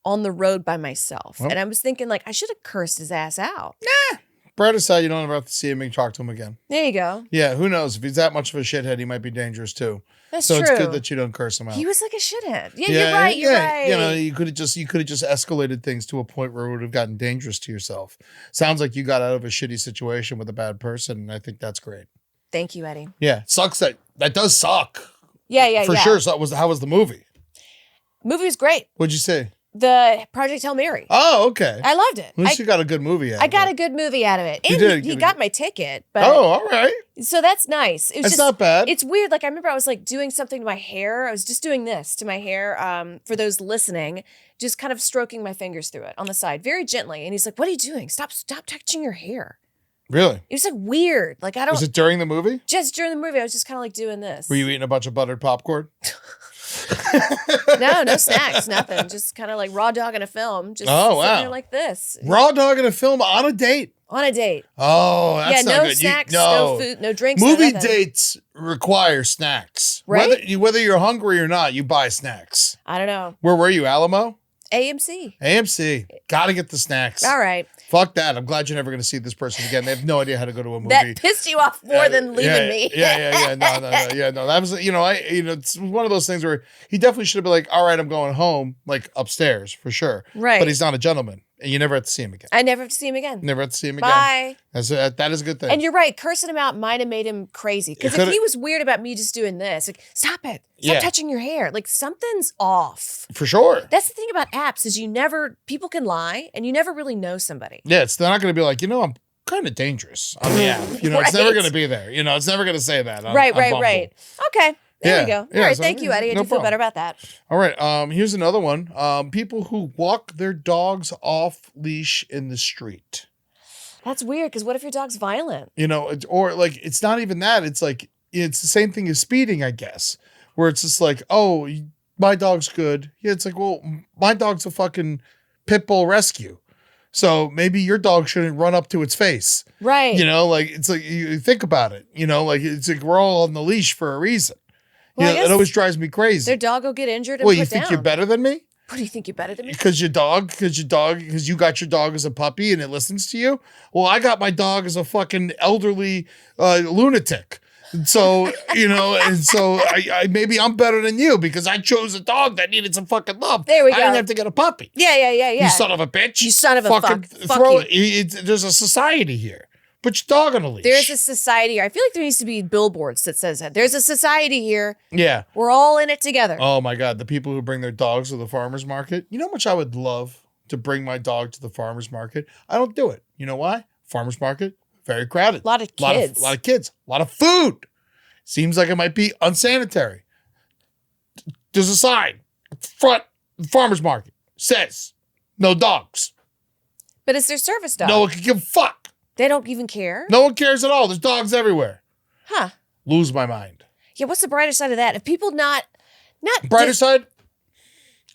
on the road by myself. And I was thinking like, I should have cursed his ass out. Nah. Brighter side, you don't ever have to see him and talk to him again. There you go. Yeah, who knows? If he's that much of a shithead, he might be dangerous too. That's so true. It's good that you don't curse him out. He was like a shithead. Yeah, you're right. You know, you could have just escalated things to a point where it would have gotten dangerous to yourself. Sounds like you got out of a shitty situation with a bad person, and I think that's great. Thank you, Eddie. Yeah, sucks that does suck. Yeah, for sure. So how was the movie? Movie was great. What'd you say? The Project Hail Mary. Oh, okay. I loved it. At least you got a good movie out of it. I got a good movie out of it. And he got my ticket. But all right. So that's nice. It's not bad. It's weird. Like I remember I was like doing something to my hair. I was just doing this to my hair. For those listening, just kind of stroking my fingers through it on the side, very gently. And he's like, "What are you doing? Stop touching your hair." Really? It was like weird. Like I don't. Was it during the movie? Just during the movie, I was just kind of like doing this. Were you eating a bunch of buttered popcorn? No snacks, nothing. Just kind of like raw dog in a film. Just sitting there like this. Raw dog in a film on a date. On a date. Oh, that's not no good. Snacks, no food, no drinks. Movie dates require snacks. Right? Whether you're hungry or not, you buy snacks. I don't know. Where were you, Alamo? AMC. Gotta get the snacks. All right. Fuck that. I'm glad you're never going to see this person again. They have no idea how to go to a movie. That pissed you off more than leaving me. Yeah. No. That was, it's one of those things where he definitely should have been like, all right, I'm going home, like upstairs for sure. Right. But he's not a gentleman. And you never have to see him again. I never have to see him again. Never have to see him again. Bye. That is a good thing. And you're right. Cursing him out might have made him crazy. Because if he was weird about me just doing this, like, stop it. Stop touching your hair. Like, something's off. For sure. That's the thing about apps is people can lie and you never really know somebody. Yeah, they're not going to be like, I'm kind of dangerous on the app. It's never going to be there. It's never going to say that. Right. Okay. There we go. All right. So, thank you, Eddie. I do feel better about that. All right. Here's another one. People who walk their dogs off leash in the street. That's weird because what if your dog's violent? Or like, it's not even that. It's like, it's the same thing as speeding, I guess, where it's just like, oh, my dog's good. Yeah. It's like, well, my dog's a fucking pit bull rescue. So maybe your dog shouldn't run up to its face. Right. It's like, you think about it, like, it's like we're all on the leash for a reason. Well, it always drives me crazy. Their dog will get injured and Well, you think you're better than me? What do you think you're better than me? Because you got your dog as a puppy and it listens to you? Well, I got my dog as a fucking elderly lunatic. So, I maybe I'm better than you because I chose a dog that needed some fucking love. There we go. I didn't have to get a puppy. Yeah. You son of a bitch. You son of a fuck. Throw it. There's a society here. Put your dog on a leash. There's a society here. I feel like there needs to be billboards that says that. There's a society here. Yeah. We're all in it together. Oh my God. The people who bring their dogs to the farmer's market. You know how much I would love to bring my dog to the farmer's market? I don't do it. You know why? Farmer's market, very crowded. A lot of kids. A lot of kids. A lot of food. Seems like it might be unsanitary. There's a sign. Front farmer's market. Says, no dogs. But it's their service dog. No one can give a fuck. They don't even care? No one cares at all. There's dogs everywhere. Huh. Lose my mind. Yeah, what's the brighter side of that? If people not brighter side?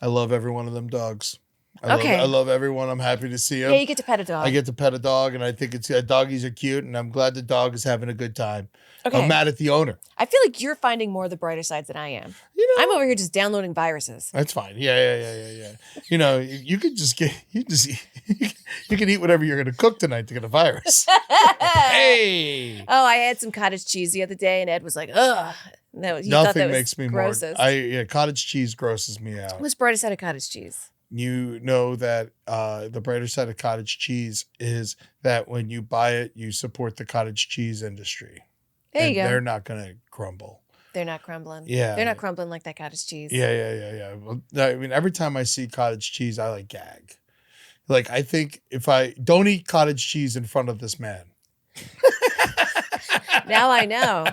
I love every one of them dogs. Okay. I love everyone. I'm happy to see them. Yeah, you get to pet a dog. I get to pet a dog, and I think doggies are cute, and I'm glad the dog is having a good time. Okay. I'm mad at the owner. I feel like you're finding more of the brighter sides than I am. I'm over here just downloading viruses. That's fine. Yeah. You could just you can eat whatever you're going to cook tonight to get a virus. Hey. Oh, I had some cottage cheese the other day, and Ed was like, ugh. No, nothing makes me grossest. more. Cottage cheese grosses me out. What's the brighter side of cottage cheese? You know that the brighter side of cottage cheese is that when you buy it, you support the cottage cheese industry. There you go. They're not going to crumble. They're not crumbling. Yeah. They're not crumbling like that cottage cheese. Yeah. Well, I mean, every time I see cottage cheese, I like gag. Like, I think if I don't eat cottage cheese in front of this man. Now I know.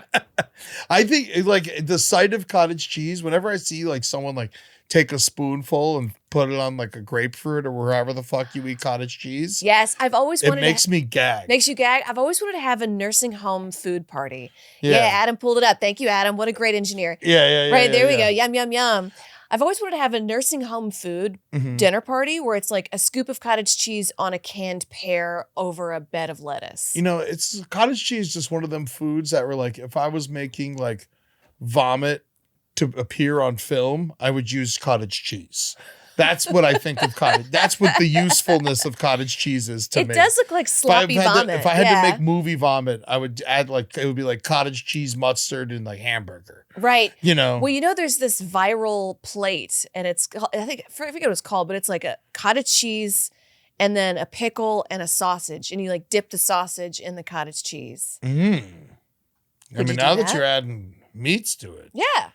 I think like the sight of cottage cheese, whenever I see like someone like take a spoonful and put it on like a grapefruit or wherever the fuck you eat cottage cheese. Yes, I've always wanted it makes me gag. Makes you gag? I've always wanted to have a nursing home food party. Yeah, Adam pulled it up. Thank you, Adam. What a great engineer. Yeah. Right, there we go. Yum, yum, yum. I've always wanted to have a nursing home food dinner party where it's like a scoop of cottage cheese on a canned pear over a bed of lettuce. You know, it's cottage cheese just one of them foods that were like, if I was making like vomit to appear on film, I would use cottage cheese. That's what I think of cottage. That's what the usefulness of cottage cheese is to me. It does look like sloppy vomit. If I had to make movie vomit, I would add like, it would be like cottage cheese, mustard, and like hamburger. Right. You know? Well, you know, there's this viral plate and it's, I forget what it's called, but it's like a cottage cheese and then a pickle and a sausage. And you like dip the sausage in the cottage cheese. I mean, now that you're adding meats to it. Yeah.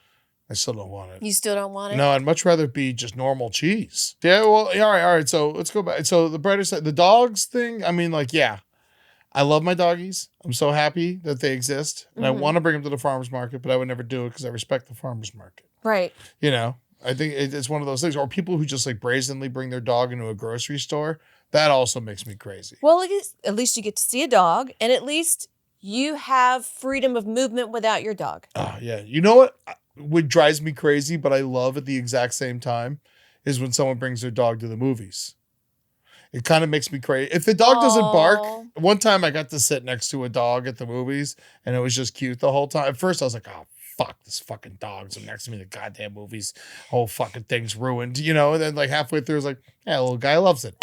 I still don't want it. You still don't want it? No, I'd much rather be just normal cheese. Yeah, well, all right. So let's go back. So the brighter side, the dogs thing, I mean, like, yeah, I love my doggies. I'm so happy that they exist. And I want to bring them to the farmer's market, but I would never do it because I respect the farmer's market. Right. You know, I think it's one of those things. Or people who just like brazenly bring their dog into a grocery store. That also makes me crazy. Well, at least you get to see a dog and at least you have freedom of movement without your dog. Oh, yeah. You know what drives me crazy, but I love at the exact same time, is when someone brings their dog to the movies. It kind of makes me crazy. If the dog doesn't bark, one time I got to sit next to a dog at the movies and it was just cute the whole time. At first I was like, oh, fuck, this fucking dog's next to me in the goddamn movies. Whole fucking thing's ruined, you know? And then like halfway through, I was like, yeah, little guy loves it.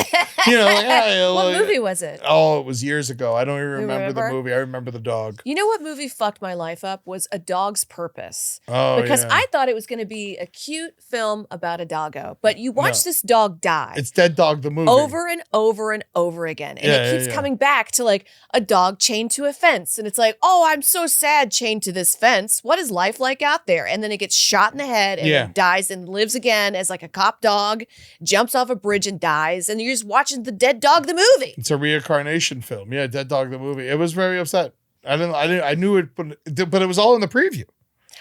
You know, like, what movie was it? Oh, it was years ago. I don't even remember the movie. I remember the dog. You know what movie fucked my life up was A Dog's Purpose. Oh, because I thought it was going to be a cute film about a doggo, but you watch this dog die. It's Dead Dog the movie. Over and over and over again. And it keeps coming back to like a dog chained to a fence. And it's like, oh, I'm so sad chained to this fence. What is life like out there? And then it gets shot in the head and it dies and lives again as like a cop dog, jumps off a bridge and dies. And you're just watching the Dead Dog the movie. It's a reincarnation film. Yeah, Dead Dog the movie. It was very upset. I knew it, but it was all in the preview.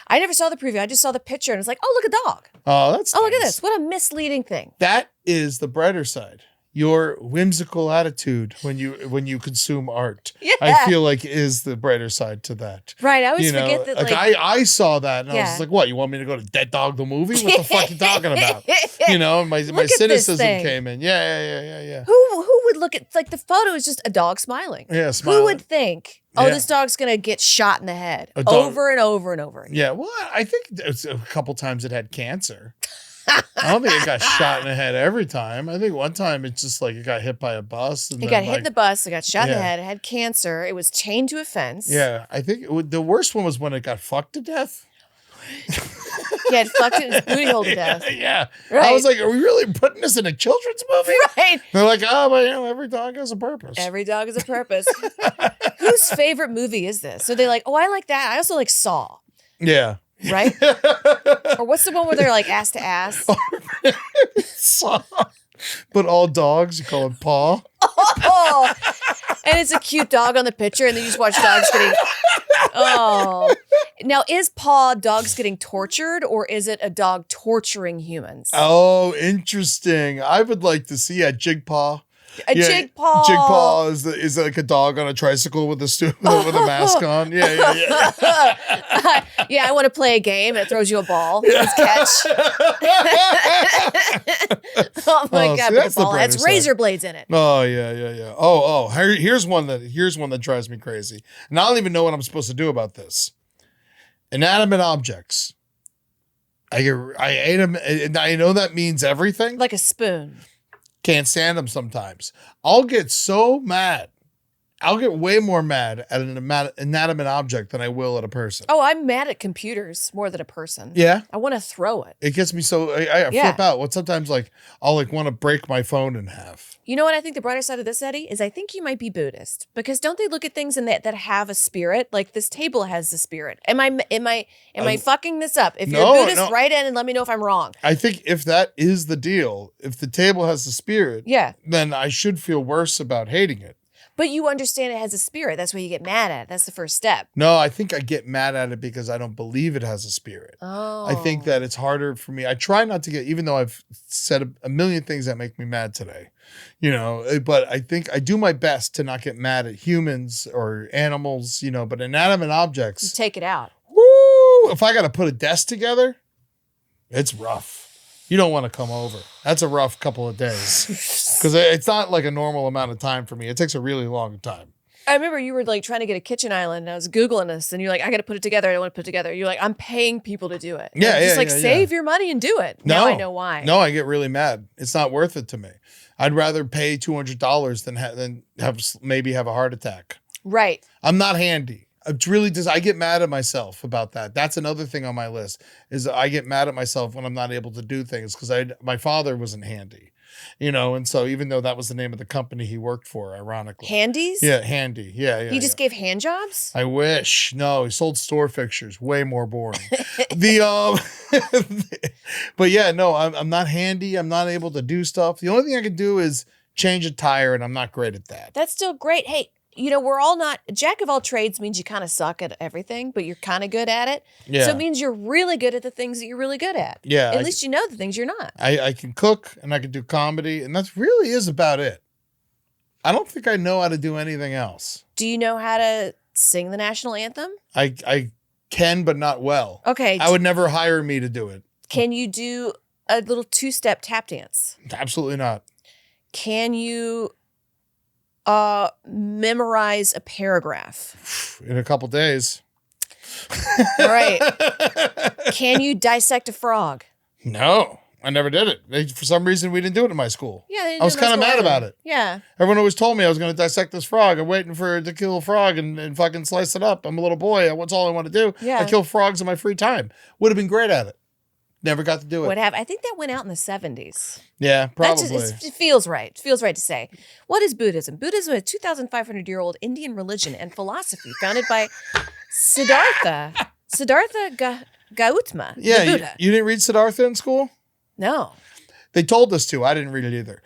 I never saw the preview. I just saw the picture and it's like, oh, look, a dog. Oh, that's nice. Look at this. What a misleading thing. That is the brighter side. Your whimsical attitude when you consume art, I feel like is the brighter side to that. Right. I always forget that. Like I saw that and I was like, what? You want me to go to Dead Dog the movie? What the fuck you talking about? You know, my cynicism came in. Yeah. Who would look at like the photo is just a dog smiling? Yeah, smiling. Who would think? Oh, this dog's gonna get shot in the head over and over and over again. Yeah. Well, I think it's a couple times it had cancer. I don't think it got shot in the head every time. I think one time it's just like it got hit by a bus. And it got hit in the bus. It got shot in the head. It had cancer. It was chained to a fence. Yeah. I think the worst one was when it got fucked to death. Yeah, it fucked it in its booty hole to death. Yeah. Right. I was like, are we really putting this in a children's movie? Right. They're like, oh, but every dog has a purpose. Every dog has a purpose. Whose favorite movie is this? So they're like, oh, I like that. I also like Saw. Yeah. Right? Or what's the one where they're like ass to ass? Saw. But all dogs, you call it Paw. Oh, and it's a cute dog on the picture, and then you just watch dogs getting. Oh, now is Paw dogs getting tortured, or is it a dog torturing humans? Oh, interesting. I would like to see a Jig Paw. Jig Paw. Jig Paw is like a dog on a tricycle with a mask on. Yeah. Yeah, I want to play a game. It throws you a ball. Let's catch. Oh my God! But the ball has razor blades in it. Oh yeah. Oh. Here's one that drives me crazy, and I don't even know what I'm supposed to do about this. Inanimate objects. I ate them, and I know that means everything. Like a spoon. Can't stand them sometimes. I'll get so mad I'll get way more mad at an inanimate object than I will at a person. Oh, I'm mad at computers more than a person. Yeah? I want to throw it. It gets me so, I flip out. Well, sometimes like, I'll like want to break my phone in half. You know what I think the brighter side of this, Eddie, is I think you might be Buddhist, because don't they look at things in that have a spirit? Like this table has the spirit. Am I fucking this up? If you're a Buddhist, write in and let me know if I'm wrong. I think if that is the deal, if the table has the spirit, then I should feel worse about hating it. But you understand it has a spirit. That's why you get mad at it. That's the first step. No, I think I get mad at it because I don't believe it has a spirit. Oh. I think that it's harder for me. I try not to get, even though I've said a million things that make me mad today, you know, but I think I do my best to not get mad at humans or animals, you know, but inanimate objects. You take it out. Woo! If I got to put a desk together, it's rough. You don't want to come over. That's a rough couple of days because it's not like a normal amount of time for me. It takes a really long time. I remember you were like trying to get a kitchen island and I was Googling this and you're like, I got to put it together. I don't want to put it together. You're like, I'm paying people to do it. Save your money and do it. No, now I know why. No, I get really mad. It's not worth it to me. I'd rather pay $200 than have a heart attack. Right. I'm not handy. It's really just, I get mad at myself about that. That's another thing on my list is I get mad at myself when I'm not able to do things because my father wasn't handy, you know, and so even though that was the name of the company he worked for, ironically. Handies? Yeah, handy. Yeah. He just gave hand jobs? I wish. No, he sold store fixtures. Way more boring. But yeah, no, I'm not handy. I'm not able to do stuff. The only thing I can do is change a tire, and I'm not great at that. That's still great. Hey, you know, we're all not, jack of all trades means you kind of suck at everything, but you're kind of good at it. Yeah. So it means you're really good at the things that you're really good at. Yeah. At least you know the things you're not. I can cook and I can do comedy, and that really is about it. I don't think I know how to do anything else. Do you know how to sing the national anthem? I can, but not well. Okay. I would never hire me to do it. Can you do a little two-step tap dance? Absolutely not. Can you memorize a paragraph? In a couple days. All right. Can you dissect a frog? No, I never did it. For some reason, we didn't do it in my school. Yeah, I was kind of mad about it. Yeah. Everyone always told me I was going to dissect this frog. I'm waiting for it to kill a frog and fucking slice it up. I'm a little boy. That's all I want to do. Yeah. I kill frogs in my free time. Would have been great at it. Never got to do it. I think that went out in the 70s. Yeah, probably. It feels right. It feels right to say. What is Buddhism? Buddhism is a 2,500-year-old Indian religion and philosophy founded by Siddhartha Gautama, the Buddha. You didn't read Siddhartha in school? No. They told us to. I didn't read it either.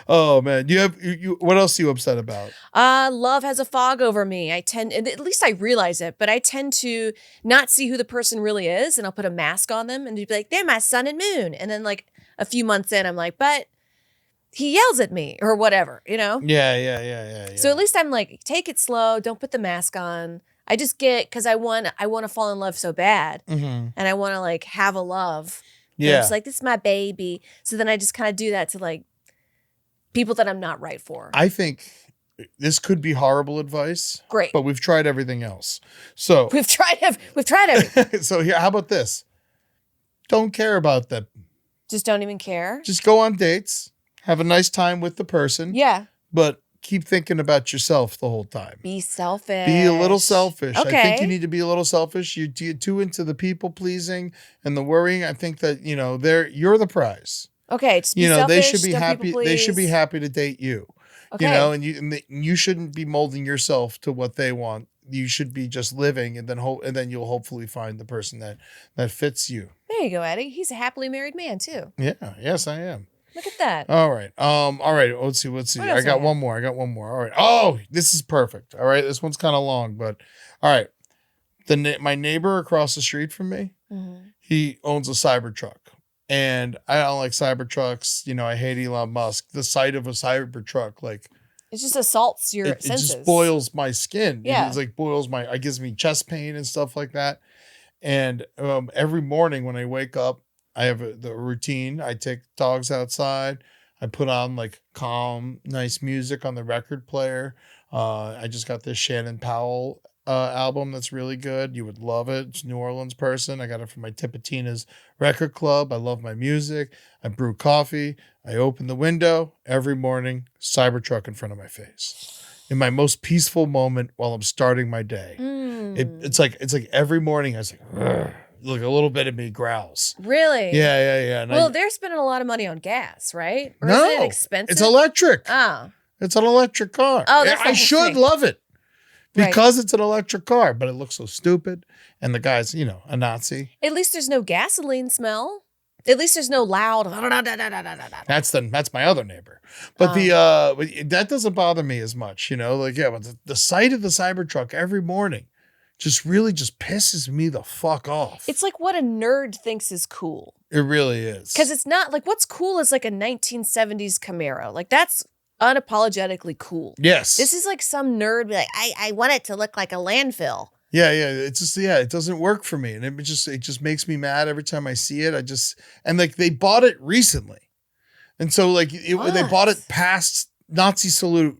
Oh man, what else are you upset about? Love has a fog over me. And at least I realize it, but I tend to not see who the person really is, and I'll put a mask on them and be like, they're my sun and moon. And then like a few months in, I'm like, but he yells at me or whatever, you know? Yeah. So at least I'm like, take it slow. Don't put the mask on. I just because I want to fall in love so bad, and I want to like have a love. Yeah, and I'm just like, this is my baby. So then I just kind of do that to like people that I'm not right for. I think this could be horrible advice. Great, but we've tried everything else. So we've tried everything. So here, how about this? Don't care about that. Just don't even care. Just go on dates, have a nice time with the person. Yeah, but keep thinking about yourself the whole time. Be selfish. Be a little selfish. Okay. I think you need to be a little selfish. You're too into the people pleasing and the worrying. I think that, you're the prize. Okay. Just be selfish, they should be happy. They should be happy to date you. Okay. And you shouldn't be molding yourself to what they want. You should be just living, and then you'll hopefully find the person that fits you. There you go, Eddie. He's a happily married man too. Yeah. Yes, I am. Look at that. All right. All right. Let's see. I got one more. All right. Oh, this is perfect. All right. This one's kind of long, but all right. My neighbor across the street from me, he owns a Cybertruck, and I don't like Cybertrucks. I hate Elon Musk. The sight of a Cybertruck, like, it just assaults your senses. It just boils my skin. Yeah. It's like it gives me chest pain and stuff like that. And every morning when I wake up, I have the routine. I take dogs outside. I put on like calm, nice music on the record player. I just got this Shannon Powell album that's really good. You would love it. It's New Orleans person. I got it from my Tipitina's record club. I love my music. I brew coffee. I open the window every morning, Cybertruck in front of my face. In my most peaceful moment while I'm starting my day. It's like every morning I was like, "Ugh." Like a little bit of me growls. Really? Yeah. And well, they're spending a lot of money on gas, right? Or no, is it expensive? It's electric. Oh. It's an electric car. Oh, that's I should thing. love it because it's an electric car, but it looks so stupid. And the guy's, a Nazi. At least there's no gasoline smell. At least there's no loud. That's my other neighbor. But that doesn't bother me as much, but the sight of the Cybertruck every morning just pisses me the fuck off. It's like what a nerd thinks is cool. It really is. Because it's not like what's cool is like a 1970s Camaro. Like that's unapologetically cool. Yes. This is like some nerd be like, I want it to look like a landfill. Yeah. It's just, it doesn't work for me. And it just makes me mad every time I see it. And like they bought it recently. And so like they bought it past Nazi salute,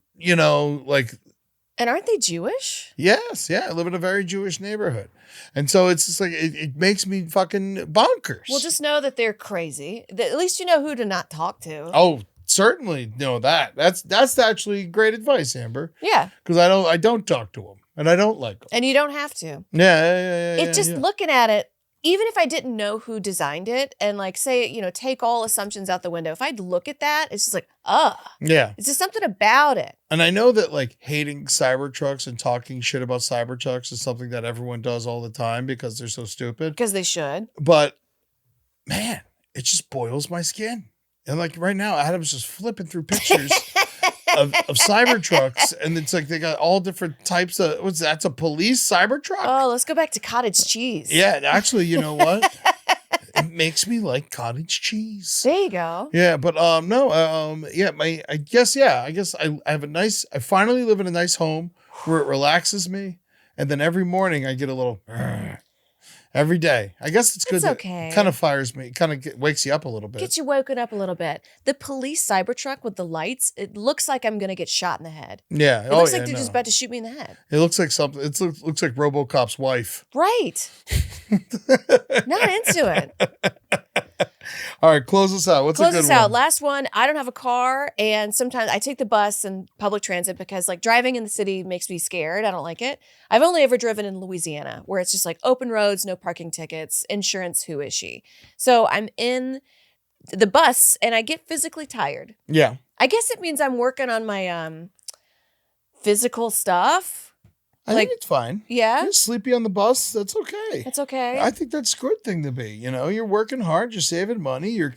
And aren't they Jewish? Yes. Yeah. I live in a very Jewish neighborhood. And so it's just like, it makes me fucking bonkers. Well, just know that they're crazy. At least you know who to not talk to. Oh, certainly know that. That's actually great advice, Amber. Yeah. Because I don't talk to them and I don't like them. And you don't have to. Yeah. It's just looking at it, even if I didn't know who designed it and like say, take all assumptions out the window. If I'd look at that, it's just like, yeah. It's just something about it. And I know that like hating Cybertrucks and talking shit about Cybertrucks is something that everyone does all the time because they're so stupid. Because they should. But man, it just boils my skin. And like right now, Adam's just flipping through pictures of Cybertrucks, and it's like they got all different types of that's a police Cybertruck. Oh, let's go back to cottage cheese. Yeah, actually, you know what? It makes me like cottage cheese. There you go. Yeah, but I guess I have I finally live in a nice home where it relaxes me, and then every morning I get a little every day. I guess it's good. It's okay. Kind of fires me. Kind of wakes you up a little bit. Gets you woken up a little bit. The police Cybertruck with the lights, it looks like I'm going to get shot in the head. Yeah. It looks like they're just about to shoot me in the head. It looks like something. It looks like RoboCop's wife. Right. Not into it. All right, close us out. What's a good one? Close us out. Last one. I don't have a car, and sometimes I take the bus and public transit because like driving in the city makes me scared. I don't like it. I've only ever driven in Louisiana where it's just like open roads, no parking tickets, insurance, who is she? So I'm in the bus and I get physically tired. Yeah. I guess it means I'm working on my physical stuff. I think it's fine. Yeah. You're sleepy on the bus. That's okay. That's okay. I think that's a good thing to be. You're working hard. You're saving money. You're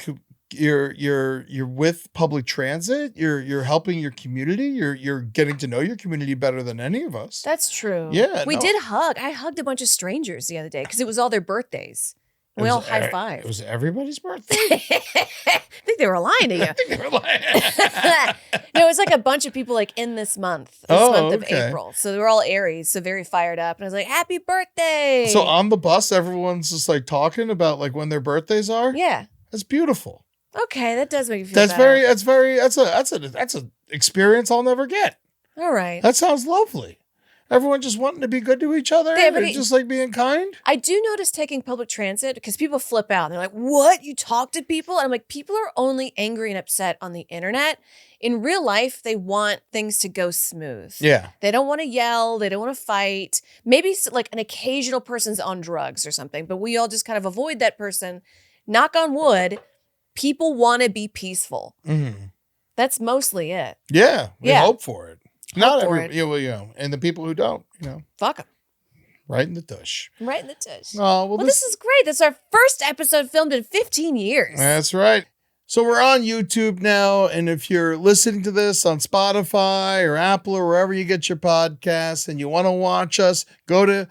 with public transit. You're helping your community. You're getting to know your community better than any of us. That's true. Yeah. We did hug. I hugged a bunch of strangers the other day because it was all their birthdays. We all high-fived. It was everybody's birthday? I think they were lying to you. I think they were lying. No, it was like a bunch of people like in this month of April. So they were all Aries, so very fired up. And I was like, happy birthday. So on the bus, everyone's just like talking about like when their birthdays are? Yeah. That's beautiful. Okay, that does make you feel better. That's an experience I'll never get. All right. That sounds lovely. Everyone just wanting to be good to each other and just like being kind. I do notice taking public transit because people flip out. They're like, what? You talk to people? And I'm like, people are only angry and upset on the internet. In real life, they want things to go smooth. Yeah. They don't want to yell. They don't want to fight. Maybe like an occasional person's on drugs or something, but we all just kind of avoid that person. Knock on wood, people want to be peaceful. Mm-hmm. That's mostly it. Yeah. We hope for it. Not every, and the people who don't, fuck them. Right in the tush. Right in the tush. Oh, well, this is great. This is our first episode filmed in 15 years. That's right. So we're on YouTube now, and if you're listening to this on Spotify or Apple or wherever you get your podcasts and you want to watch us, go to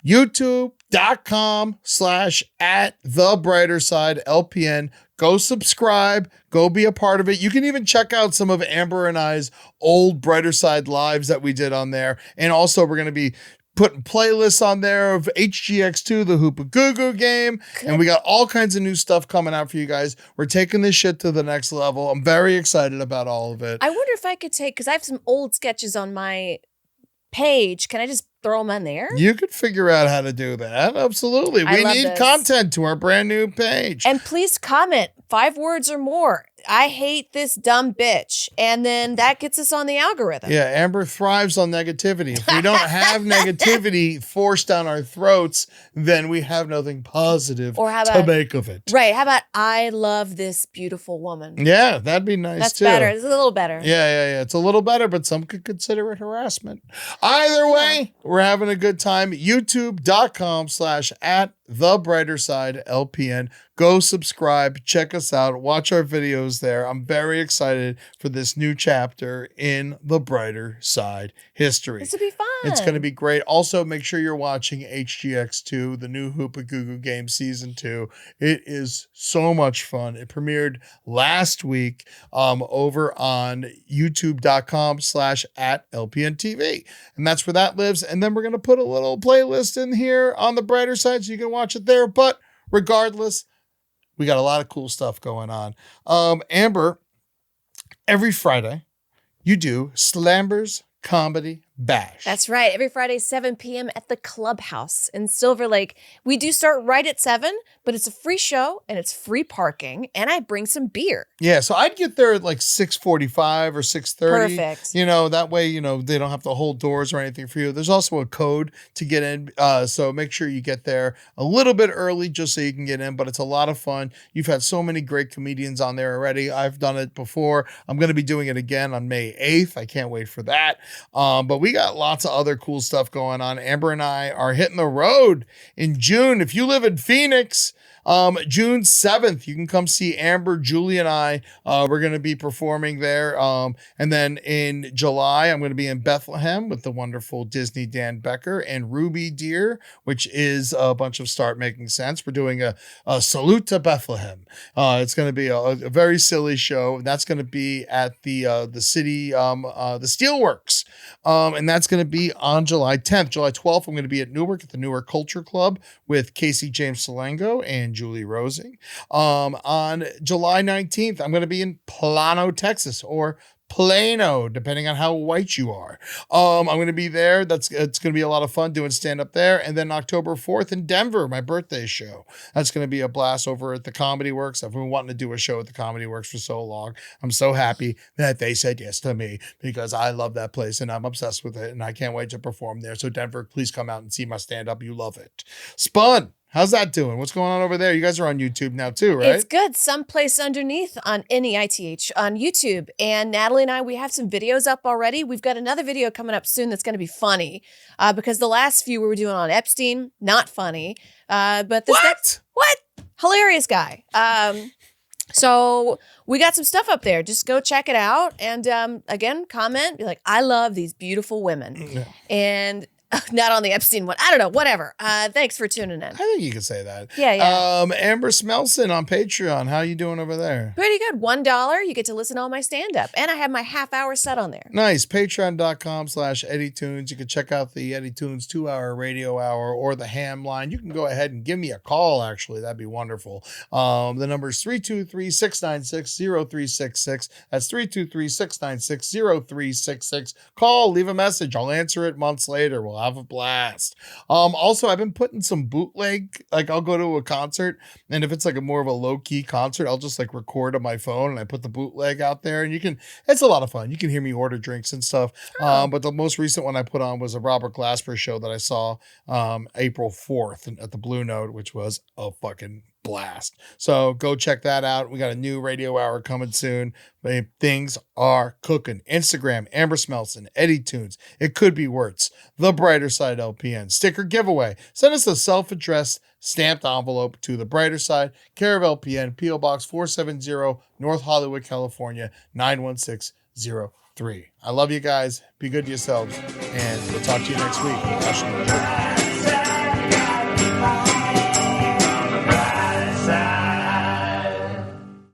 youtube.com/@thebrightersidelpn. Go subscribe. Go be a part of it. You can even check out some of Amber and I's old Brighter Side lives that we did on there. And also, we're going to be putting playlists on there of HGX2, the Hoopa Goo Goo game. And we got all kinds of new stuff coming out for you guys. We're taking this shit to the next level. I'm very excited about all of it. I wonder if I could take, because I have some old sketches on my page. Can I just throw them on there? You could figure out how to do that. Absolutely. We need content to our brand new page. And please comment 5 words or more. I hate this dumb bitch. And then that gets us on the algorithm. Yeah, Amber thrives on negativity. If we don't have negativity forced down our throats, then we have nothing positive to make of it. Right. How about I love this beautiful woman? Yeah, that'd be nice That's too. better. It's a little better. Yeah. It's a little better, but some could consider it harassment. Either way, we're having a good time. YouTube.com/@TheBrighterSideLPN. Go subscribe, check us out, watch our videos there. I'm very excited for this new chapter in the Brighter Side history. This will be fun. It's going to be great. Also, make sure you're watching HGX2, the new Hoopa Goo Goo game season 2. It is so much fun. It premiered last week over on youtube.com/@LPNTV. And that's where that lives. And then we're going to put a little playlist in here on the Brighter Side so you can watch it there. But regardless, we got a lot of cool stuff going on. Amber, every Friday, you do Slamber's Comedy Bash. That's right. Every Friday, 7 p.m. at the Clubhouse in Silver Lake. We do start right at 7, but it's a free show and it's free parking, and I bring some beer. Yeah, so I'd get there at like 6:45 or 6:30. Perfect. That way, they don't have to hold doors or anything for you. There's also a code to get in, so make sure you get there a little bit early just so you can get in, but it's a lot of fun. You've had so many great comedians on there already. I've done it before. I'm going to be doing it again on May 8th. I can't wait for that. But we got lots of other cool stuff going on. Amber and I are hitting the road in June. If you live in Phoenix, June 7th, you can come see Amber, Julie, and I. We're going to be performing there. And then in July, I'm going to be in Bethlehem with the wonderful Disney Dan Becker and Ruby Deer, which is a bunch of Start Making Sense. We're doing a salute to Bethlehem. It's going to be a very silly show. That's going to be at the city, the Steelworks. And that's going to be on July 10th. July 12th, I'm going to be at Newark at the Newark Culture Club with Casey James Salengo and Julie Rosing. On July 19th, I'm going to be in Plano, Texas, or Plano, depending on how white you are. I'm going to be there. It's going to be a lot of fun doing stand-up there. And then October 4th in Denver, my birthday show. That's going to be a blast over at the Comedy Works. I've been wanting to do a show at the Comedy Works for so long. I'm so happy that they said yes to me because I love that place and I'm obsessed with it and I can't wait to perform there. So Denver, please come out and see my stand-up. You love it. Spun. How's that doing? What's going on over there? You guys are on YouTube now too, right? It's good. Someplace underneath on NEITH on YouTube. And Natalie and I, we have some videos up already. We've got another video coming up soon that's going to be funny because the last few we were doing on Epstein, not funny. But this what? Hilarious guy. So we got some stuff up there. Just go check it out. And again, comment, be like, I love these beautiful women. Yeah. And not on the Epstein one. I don't know. Whatever. Thanks for tuning in. I think you can say that. Yeah. Amber Smelson on Patreon. How you doing over there? Pretty good. $1. You get to listen to all my stand-up. And I have my half-hour set on there. Nice. Patreon.com/EddieTunes. You can check out the Eddie Tunes 2-hour radio hour or the ham line. You can go ahead and give me a call, actually. That'd be wonderful. The number is 323-696-0366. That's 323-696-0366. Call, leave a message. I'll answer it months later. We'll have a blast. Also, I've been putting some bootleg, like I'll go to a concert and if it's like a more of a low-key concert, I'll just like record on my phone and I put the bootleg out there and it's a lot of fun. You can hear me order drinks and stuff. But the most recent one I put on was a Robert Glasper show that I saw April 4th at the Blue Note, which was a fucking blast. So go check that out. We got a new radio hour coming soon. Things are cooking. Instagram, Amber Smelson, Eddie Tunes. It could be words. The Brighter Side LPN. Sticker giveaway. Send us a self-addressed stamped envelope to The Brighter Side, care of LPN, P.O. Box 470, North Hollywood, California, 91603. I love you guys. Be good to yourselves. And we'll talk to you next week.